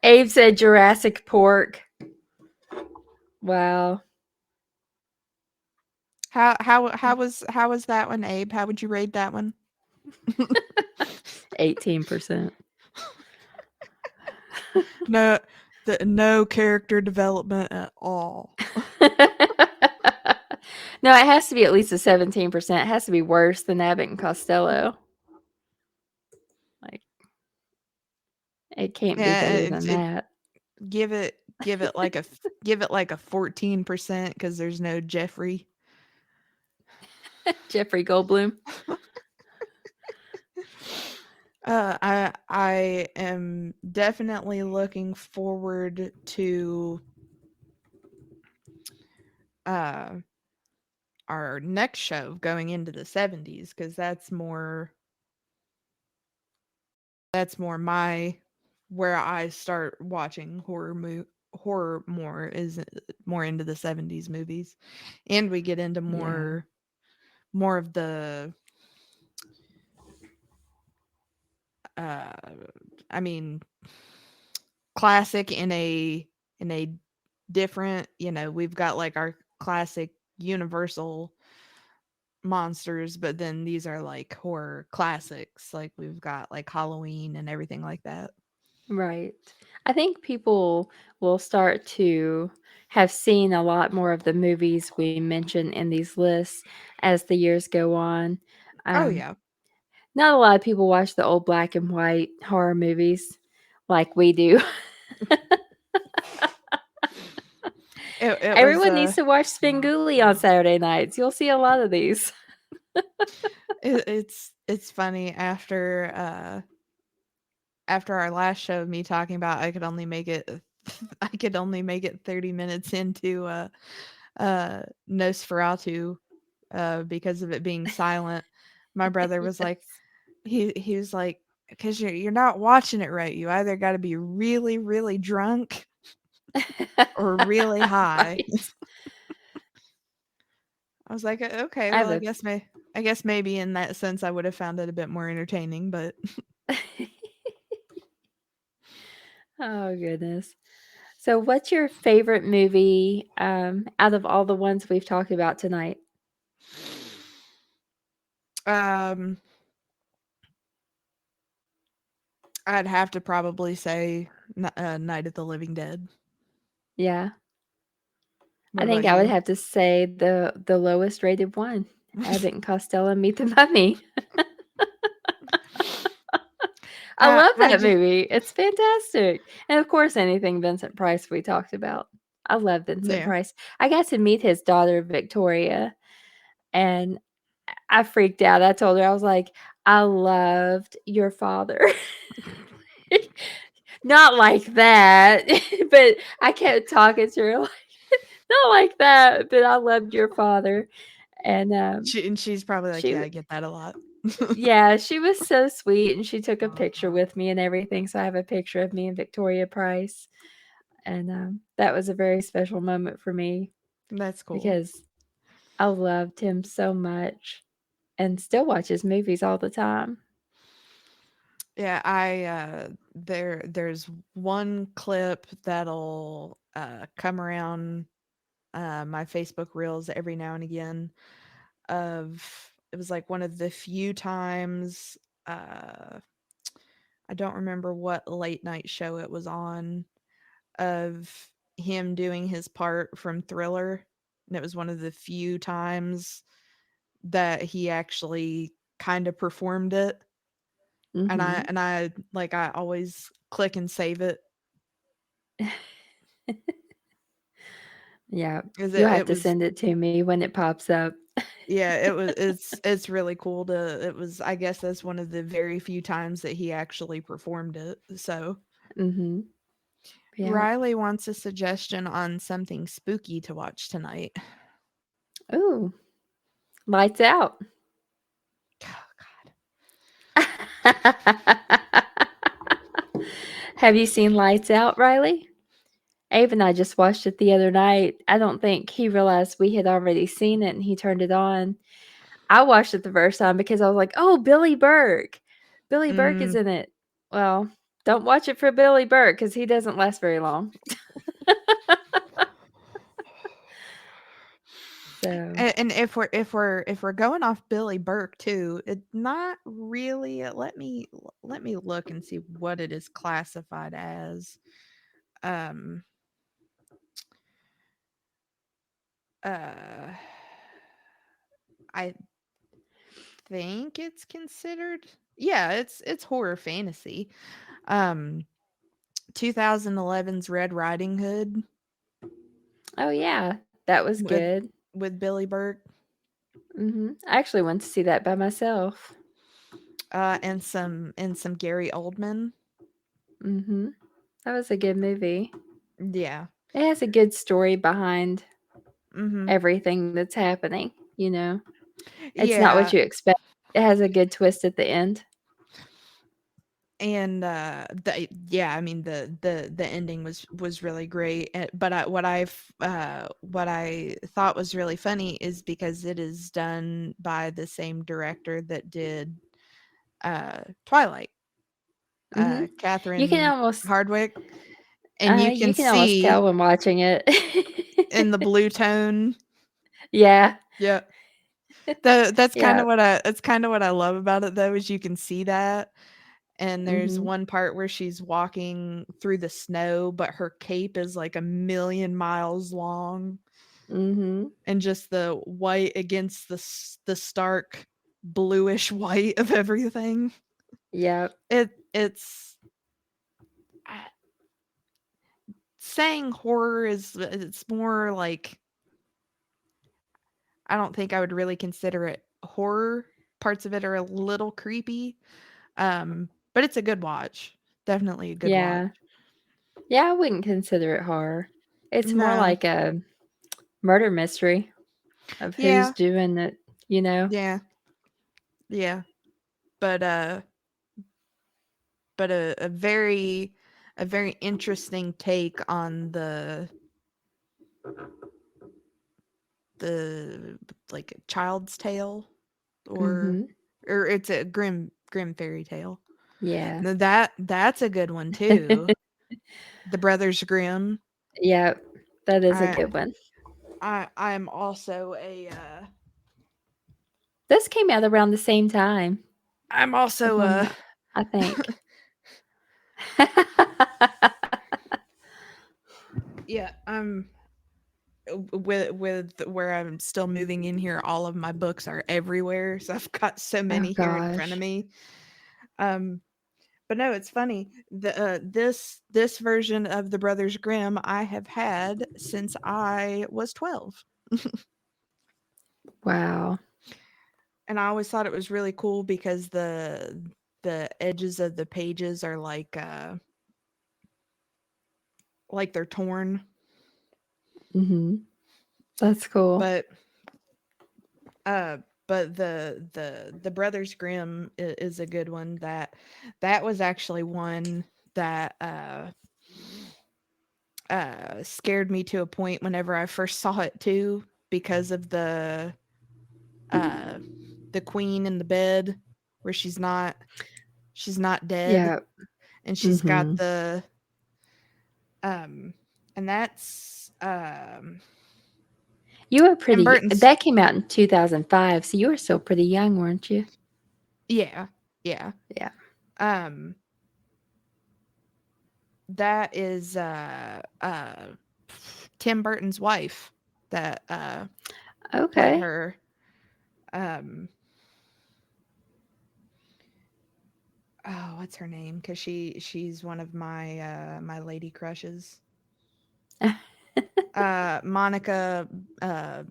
Abe said Jurassic Pork. Wow. How was that one, Abe? How would you rate that one? 18%. No, No character development at all. No, it has to be at least a 17%. It has to be worse than Abbott and Costello. Like, it can't be Yeah, better than it that. give it like give it like a 14% because there's no Jeffrey. Jeffrey Goldblum. I am definitely looking forward to uh our next show going into the 70s because that's more my where I start watching horror more is more into the 70s movies, and we get into Yeah. more of the uh I mean classic in a different, we've got like our classic universal monsters, but then these are like horror classics. Like we've got like Halloween and everything like that. Right. I think people will start to have seen a lot more of the movies we mention in these lists as the years go on. Oh Um, yeah. Not a lot of people watch the old black and white horror movies like we do. It was Everyone needs to watch Svengoolie on Saturday nights. You'll see a lot of these. it's funny after our last show, me talking about I could only make it I could only make it 30 minutes into Nosferatu because of it being silent. My brother was like Yes. he was like, because you're not watching it right. You either got to be really really drunk or really high. Right. I was like, okay, I well, have a I guess maybe in that sense I would have found it a bit more entertaining, but Oh goodness. So what's your favorite movie out of all the ones we've talked about tonight? um, I'd have to probably say Night of the Living Dead. Yeah. What I about think I would you? have to say the lowest rated one, Abbott and Costello Meet the Mummy. I love I that just movie. It's fantastic. And of course, anything Vincent Price we talked about. I love Vincent yeah. Price. I got to meet his daughter Victoria, and I freaked out. I told her I was like, "I loved your father." Not like that, but I kept talking to her like, "Not like that, but I loved your father." And She's probably like, she yeah, I get that a lot. yeah, she was so sweet, and she took a picture with me and everything, so I have a picture of me and Victoria Price, and, that was a very special moment for me That's cool. because I loved him so much and still watch his movies all the time. Yeah, I there's one clip that'll come around my Facebook reels every now and again of it was like one of the few times uh I don't remember what late night show it was on of him doing his part from Thriller, and it was one of the few times that he actually kind of performed it, and Mhm. I always click and save it Yeah, because you'll have it to was send it to me when it pops up. yeah, it's really cool to it was I guess that's one of the very few times that he actually performed it. So Mhm. Yeah. Riley wants a suggestion on something spooky to watch tonight. Ooh, Lights Out. Oh God. Have you seen Lights Out, Riley? Abe and I just watched it the other night. I don't think he realized we had already seen it and he turned it on. I watched it the first time because I was like, "Oh, Billy Burke. Billy Burke is Mm, in it." Well, don't watch it for Billy Burke because he doesn't last very long. So, and if we're going off Billy Burke too, it not really. Let me look and see what it is classified as. um uh I think it's considered, yeah, it's horror fantasy. Um 2011's Red Riding Hood Oh, yeah. That was with good. Billy Burke, I actually went to see that by myself. and some Gary Oldman. Mhm. That was a good movie. Yeah. It has a good story behind Mhm. everything that's happening, you know? It's not what Yeah, you expect. It has a good twist at the end. and yeah, I mean the ending was really great. But what I thought was really funny is because it is done by the same director that did Twilight, Mhm. You can Catherine almost Hardwicke, and you can you can almost see tell when watching it. in the blue tone. Yeah. Yeah, Yeah. that's kind of what I love about it, though, is you can see that. And there's Mhm. one part where she's walking through the snow, but her cape is like a million miles long, Mhm. and just the white against the stark bluish white of everything. Yep. It's I- saying horror is, it's more like, I don't think I would really consider it horror. Parts of it are a little creepy. But it's a good watch. Definitely a good watch. Yeah. Yeah, I wouldn't consider it horror. It's more No. like a murder mystery of who's Yeah. doing it, you know? Yeah. Yeah. But a very interesting take on the like child's tale, or Mhm. it's a grim fairy tale. Yeah. Now that's a good one too. The Brothers Grimm. Yep. That is a I good one. I'm also a This came out around the same time, I'm if also I'm a not I think. yeah, I'm with where I'm still moving in here, all of my books are everywhere, so I've got so Oh many here in front of gosh. me. Um, but no, it's funny. This version of the Brothers Grimm I have had since I was 12. Wow. And I always thought it was really cool because the edges of the pages are like they're torn. Mhm. That's cool. But Uh, but the Brothers Grimm is a good one. That was actually one that scared me to a point whenever I first saw it too, because of uh the queen in the bed where she's not dead, Yeah. and she's got Mhm. the um and that's You were Tim pretty Burton's. that came out in 2005, so you were still pretty young, weren't you? Yeah, yeah. Yeah. Um that is Tim Burton's wife that played Okay. her. Um, oh, what's her name? Because she's one of my my lady crushes. Monica uh,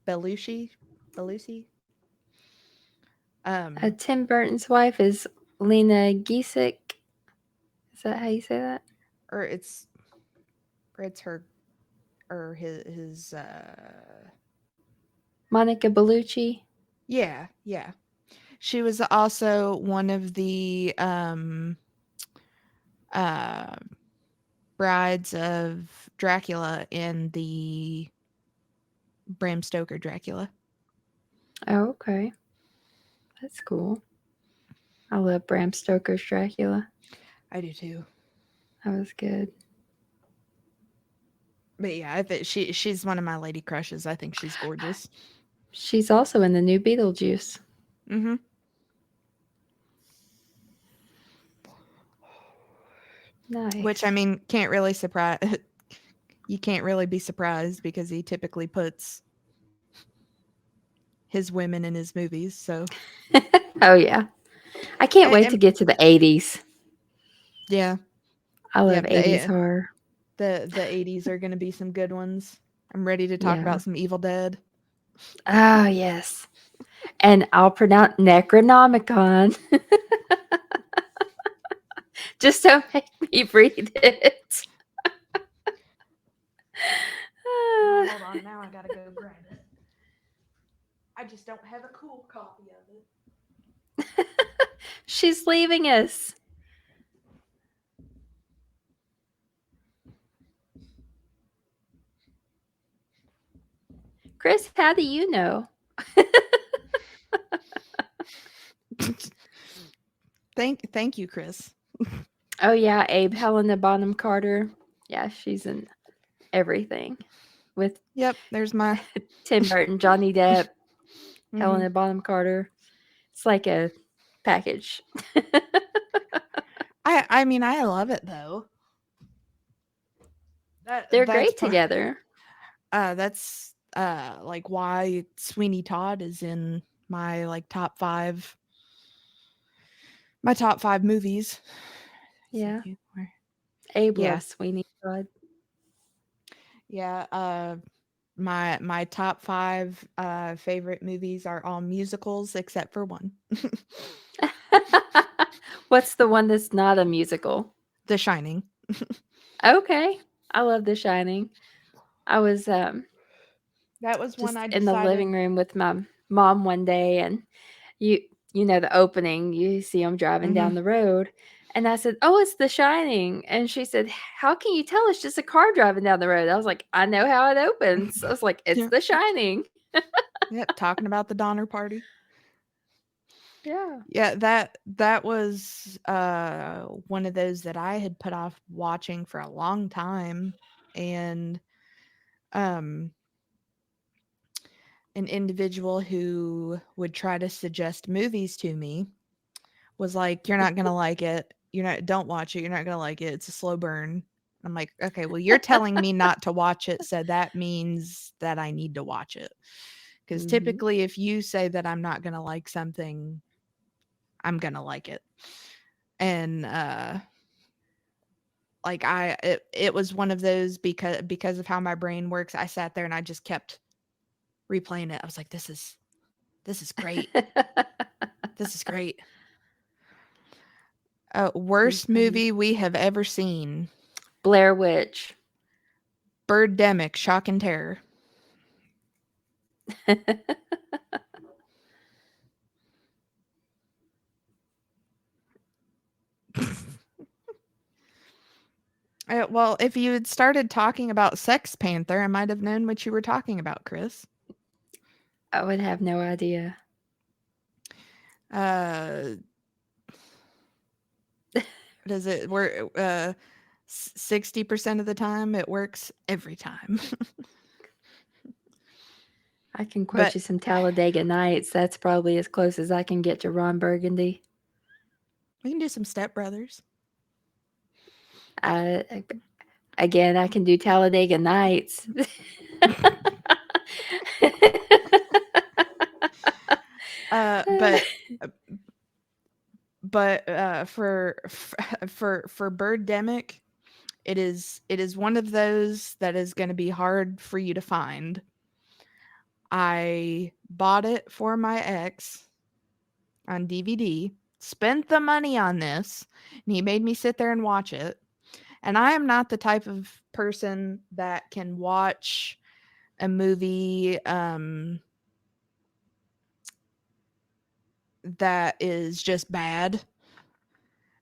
Bellucci. Bellucci. Um, Tim Burton's wife is Lena Giesick. Is that how you say that? or it's her, or his Monica Bellucci? yeah, yeah. She was also one of the uh brides of Dracula in the Bram Stoker Dracula. Oh, okay. That's cool. I love Bram Stoker's Dracula. I do too. That was good. But yeah, I think she's one of my lady crushes. I think she's gorgeous. She's also in the new Beetlejuice. Mhm. which I Nice. mean, can't really surprise. You can't really be surprised because he typically puts his women in his movies. So, Oh, yeah. I can't wait to and get to the 80s. yeah, I love yep, 80s horror. the 80s are going to be some good ones. I'm ready to talk Yeah. about some Evil Dead. Oh, yes. And I'll pronounce Necronomicon. Just don't make me read it. Well, hold on. Now I got to go grab it. I just don't have a cool copy of it. She's leaving us. Chris, how do you know? Thank you, Chris. Oh, yeah, Abe, Helena Bonham Carter. Yeah, she's in everything with Yep, there's my. Tim Burton, Johnny Depp, Hmm. Helena Bonham Carter. It's like a package. I mean, I love it though. They're That's great part. together. That's like why Sweeney Todd is in my like top 5 movies. Yeah. Where? Abe Yeah, loves Sweeney Todd. yeah. My top 5 favorite movies are all musicals except for one, What's the one that's not a musical? The Shining. Okay. I love The Shining. I was That was one just I in the decided. living room with my mom one day, and you you know the opening, you see them driving Hmm. down the road, and I said, "Oh, it's The Shining." And she said, "How can you tell it's just a car driving down the road?" I was like, "I know how it opens." I was like, "It's Yeah. The Shining." Yep. Talking about the Donner Party. Yeah. Yeah, that was one of those that I had put off watching for a long time, and um an individual who would try to suggest movies to me was like, "You're not gonna like it. Don't watch it. You're not gonna like it. It's a slow burn." I'm like, "Okay, well, you're telling me not to watch it, so that means that I need to watch it." Because Mhm. typically, if you say that I'm not gonna like something, I'm gonna like it. And like it was one of those because of how my brain works. I sat there and I just kept replaying it. I was like, this is great. This is great. Too Worst funny. movie we have ever seen. Blair Witch. Birdemic, Shock and Terror. Well, if you had started talking about Sex Panther, I might have known what you were talking about, Chris. I would have no idea. Uh, what is it? We're 60% of the time it works every time. I can quote But you some Talladega Nights. That's probably as close as I can get to Ron Burgundy. we can do some Step Brothers. I again, I can do Talladega Nights. Uh, but for Birdemic, it is one of those that is going to be hard for you to find. I bought it for my ex on DVD, spent the money on this, and he made me sit there and watch it. And I am not the type of person that can watch a movie that is just bad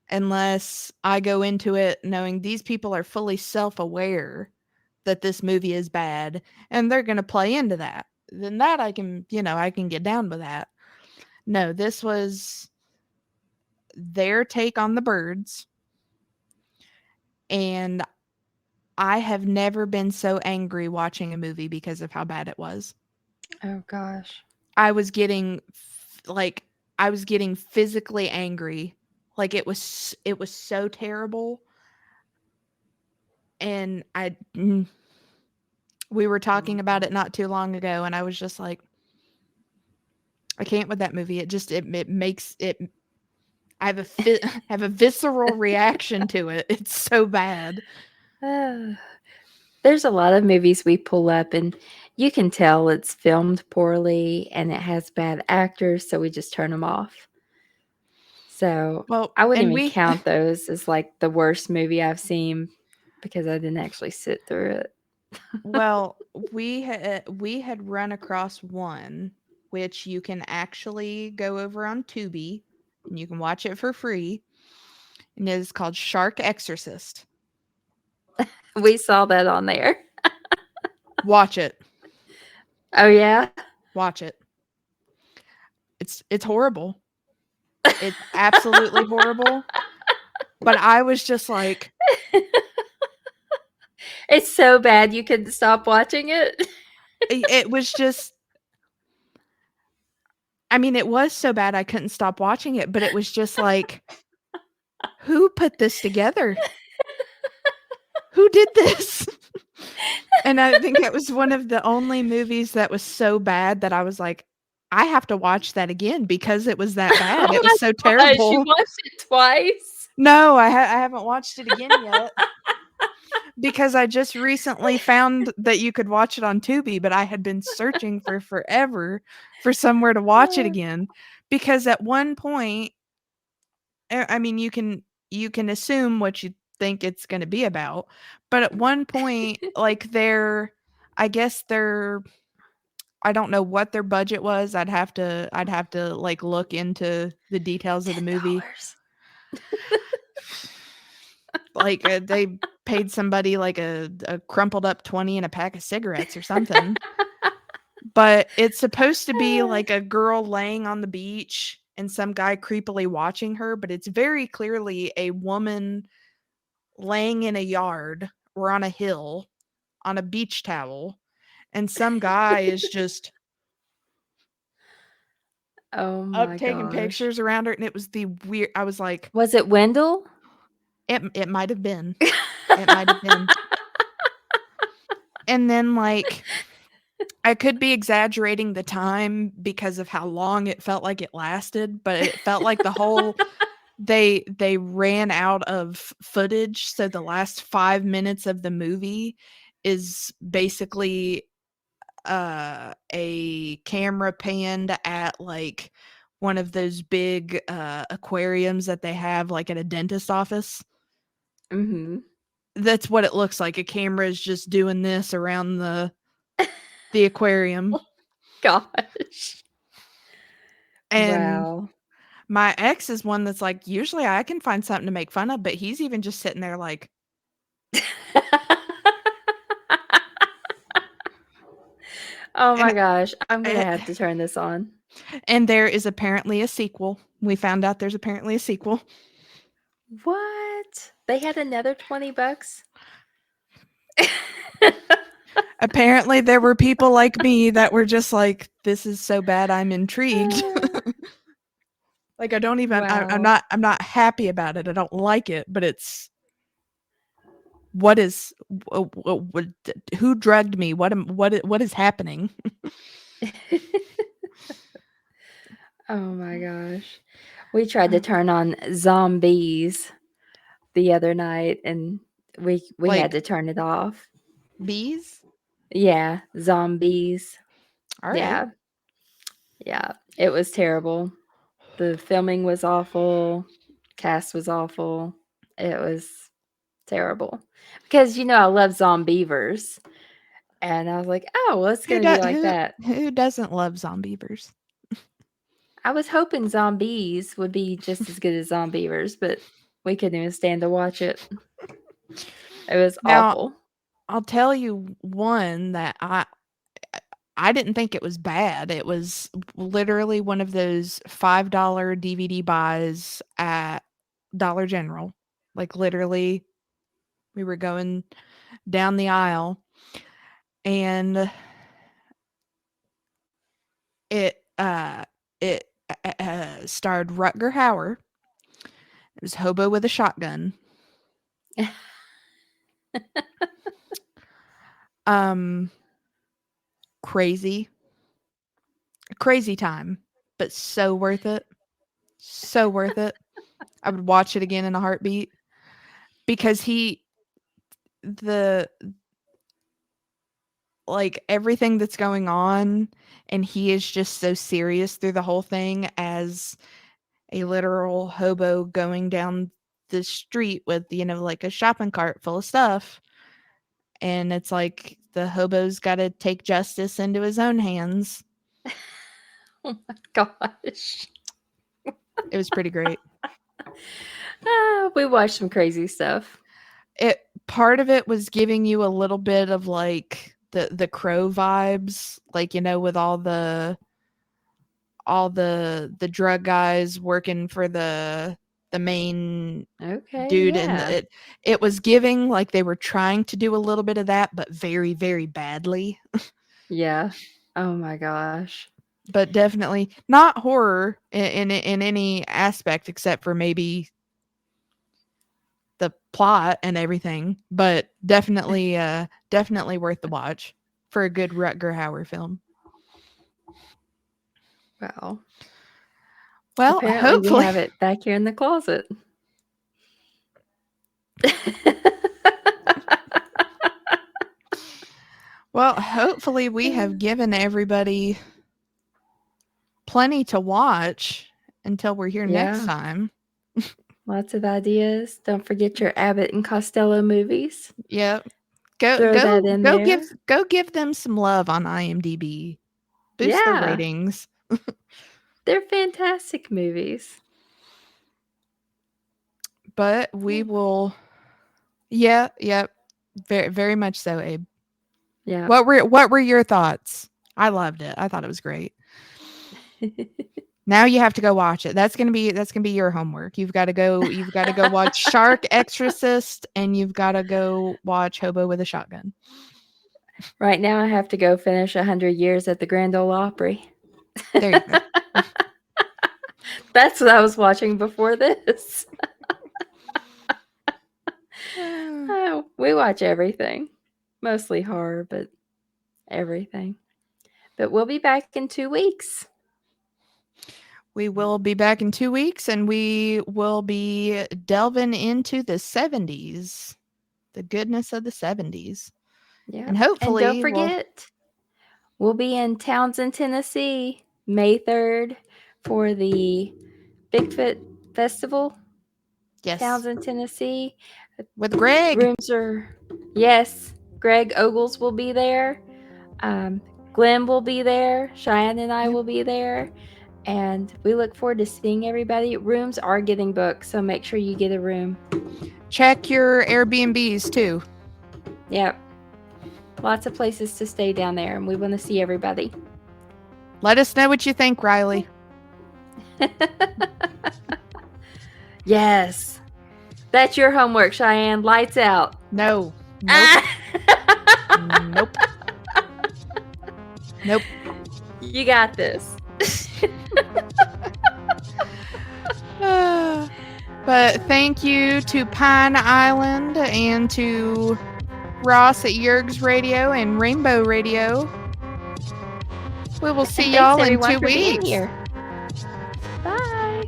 unless I go into it knowing these people are fully self-aware that this movie is bad and they're going to play into that. Then that I can get down with that. No, this was their take on the birds, and I have never been so angry watching a movie because of how bad it was. Oh gosh. I was getting like I was getting physically angry. Like it was so terrible. And we were talking about it not too long ago, and I was just like, I can't with that movie. It makes it. I have a visceral reaction to it. It's so bad. There's a lot of movies we pull up, and you can tell it's filmed poorly and it has bad actors, so we just turn them off. So Well, I wouldn't and even count those as like the worst movie I've seen because I didn't actually sit through it. well, we had run across one which you can actually go over on Tubi and you can watch it for free. And it is called Shark Exorcist. We saw that on there. Watch it. Oh, yeah? Watch it. It's horrible. It's absolutely horrible. But I was just like, It's so bad you couldn't stop watching it. it was just, I mean, it was so bad I couldn't stop watching it, but it was just like, who put this together? Who did this? And I think it was one of the only movies that was so bad that I was like, I have to watch that again because it was that bad. Oh It my was so gosh, you terrible. watched it twice? No, I haven't watched it again yet. Because I just recently found that you could watch it on Tubi, but I had been searching for forever for somewhere to watch it again. Because at one point, I mean, you can assume what you think it's going to be about, but at one point, like I guess I don't know what their budget was. I'd have to like look into the details of the movie. $10. Like they paid somebody like a crumpled up 20 and a pack of cigarettes or something. But it's supposed to be like a girl laying on the beach and some guy creepily watching her, but it's very clearly a woman laying in a yard or on a hill on a beach towel, and some guy is just Oh up my taking gosh. pictures around her, and it was the weird. I was like, Was it Wendell? it might have been. It might have been. And then like I could be exaggerating the time because of how long it felt like it lasted, but it felt like the whole they ran out of footage, so the last 5 minutes of the movie is basically a camera panned at like one of those big aquariums that they have like at a dentist office. Mhm. That's what it looks like. A camera is just doing this around the aquarium. Gosh. And Wow. my ex is one that's like, usually I can find something to make fun of, but he's even just sitting there like, Oh my and gosh, I'm gonna eh, have to turn this on. and there is apparently a sequel. We found out there's apparently a sequel. What? They had another $20? Apparently there were people like me that were just like, this is so bad I'm intrigued. Like I don't even Wow. I'm not happy about it. I don't like it, but it's what is what, who drugged me? What is happening? Oh my gosh. We tried to turn on Zombies the other night, and we had Like to turn it off. bees? Yeah, Zombies. All right. Yeah. Yeah. It was terrible. The filming was awful. Cast was awful. It was terrible. Because, I love Zombievers. And I was like, "Oh, well, it's gonna be like that." Who doesn't love zombievers? I was hoping Zombies would be just as good as Zombievers, but we couldn't even stand to watch it. It was Now, awful. I'll tell you one that I didn't think it was bad. It was literally one of those $5 DVD buys at Dollar General. Like literally we were going down the aisle and it it starred Rutger Hauer. It was Hobo with a Shotgun. Um, crazy, crazy time, but so worth it. So worth it. I would watch it again in a heartbeat because the like everything that's going on, and he is just so serious through the whole thing as a literal hobo going down the street with, like a shopping cart full of stuff. And it's like the hobo's got to take justice into his own hands. Oh my gosh. It was pretty great. We watched some crazy stuff. Part of it was giving you a little bit of like the Crow vibes, like, with all the drug guys working for the main dude, yeah. and it was giving like they were trying to do a little bit of that, but very, very badly. Yeah. Oh my gosh. But definitely not horror in any aspect except for maybe the plot and everything, but definitely worth the watch for a good Rutger Hauer film. Wow. Well, apparently hopefully we have it back here in the closet. Well, hopefully we have given everybody plenty to watch until we're here next time. Lots of ideas. Don't forget your Abbott and Costello movies. Yep. Go give them some love on IMDb. Boost their ratings. They're fantastic movies. But we will. Yeah. Very, very much so, Abe. Yeah. What were your thoughts? I loved it. I thought it was great. Now you have to go watch it. That's gonna be your homework. You've got to go watch Shark Exorcist, and you've got to go watch Hobo with a Shotgun. Right now I have to go finish 100 Years at the Grand Ole Opry. There you go. That's what I was watching before this. We watch everything. Mostly horror, but everything. But we'll be back in 2 weeks. We will be back in 2 weeks, and we will be delving into the 70s. The goodness of the 70s. Yeah. And hopefully don't forget, we'll be in Townsend, Tennessee, May 3rd for the Bigfoot Festival. Yes. Townsend, Tennessee. With Greg. Rooms are, yes. Greg Ogles will be there. Glenn will be there. Cheyenne and I will be there. And we look forward to seeing everybody. Rooms are getting booked, so make sure you get a room. Check your Airbnbs too. Yep. Lots of places to stay down there, and we want to see everybody. Let us know what you think, Riley. Yes. That's your homework, Cheyenne. Lights out. No. Nope. Nope. You got this. But thank you to Pine Island and to Ross at Yerg's Radio and Rainbow Radio. We will see y'all in 2 weeks. Bye.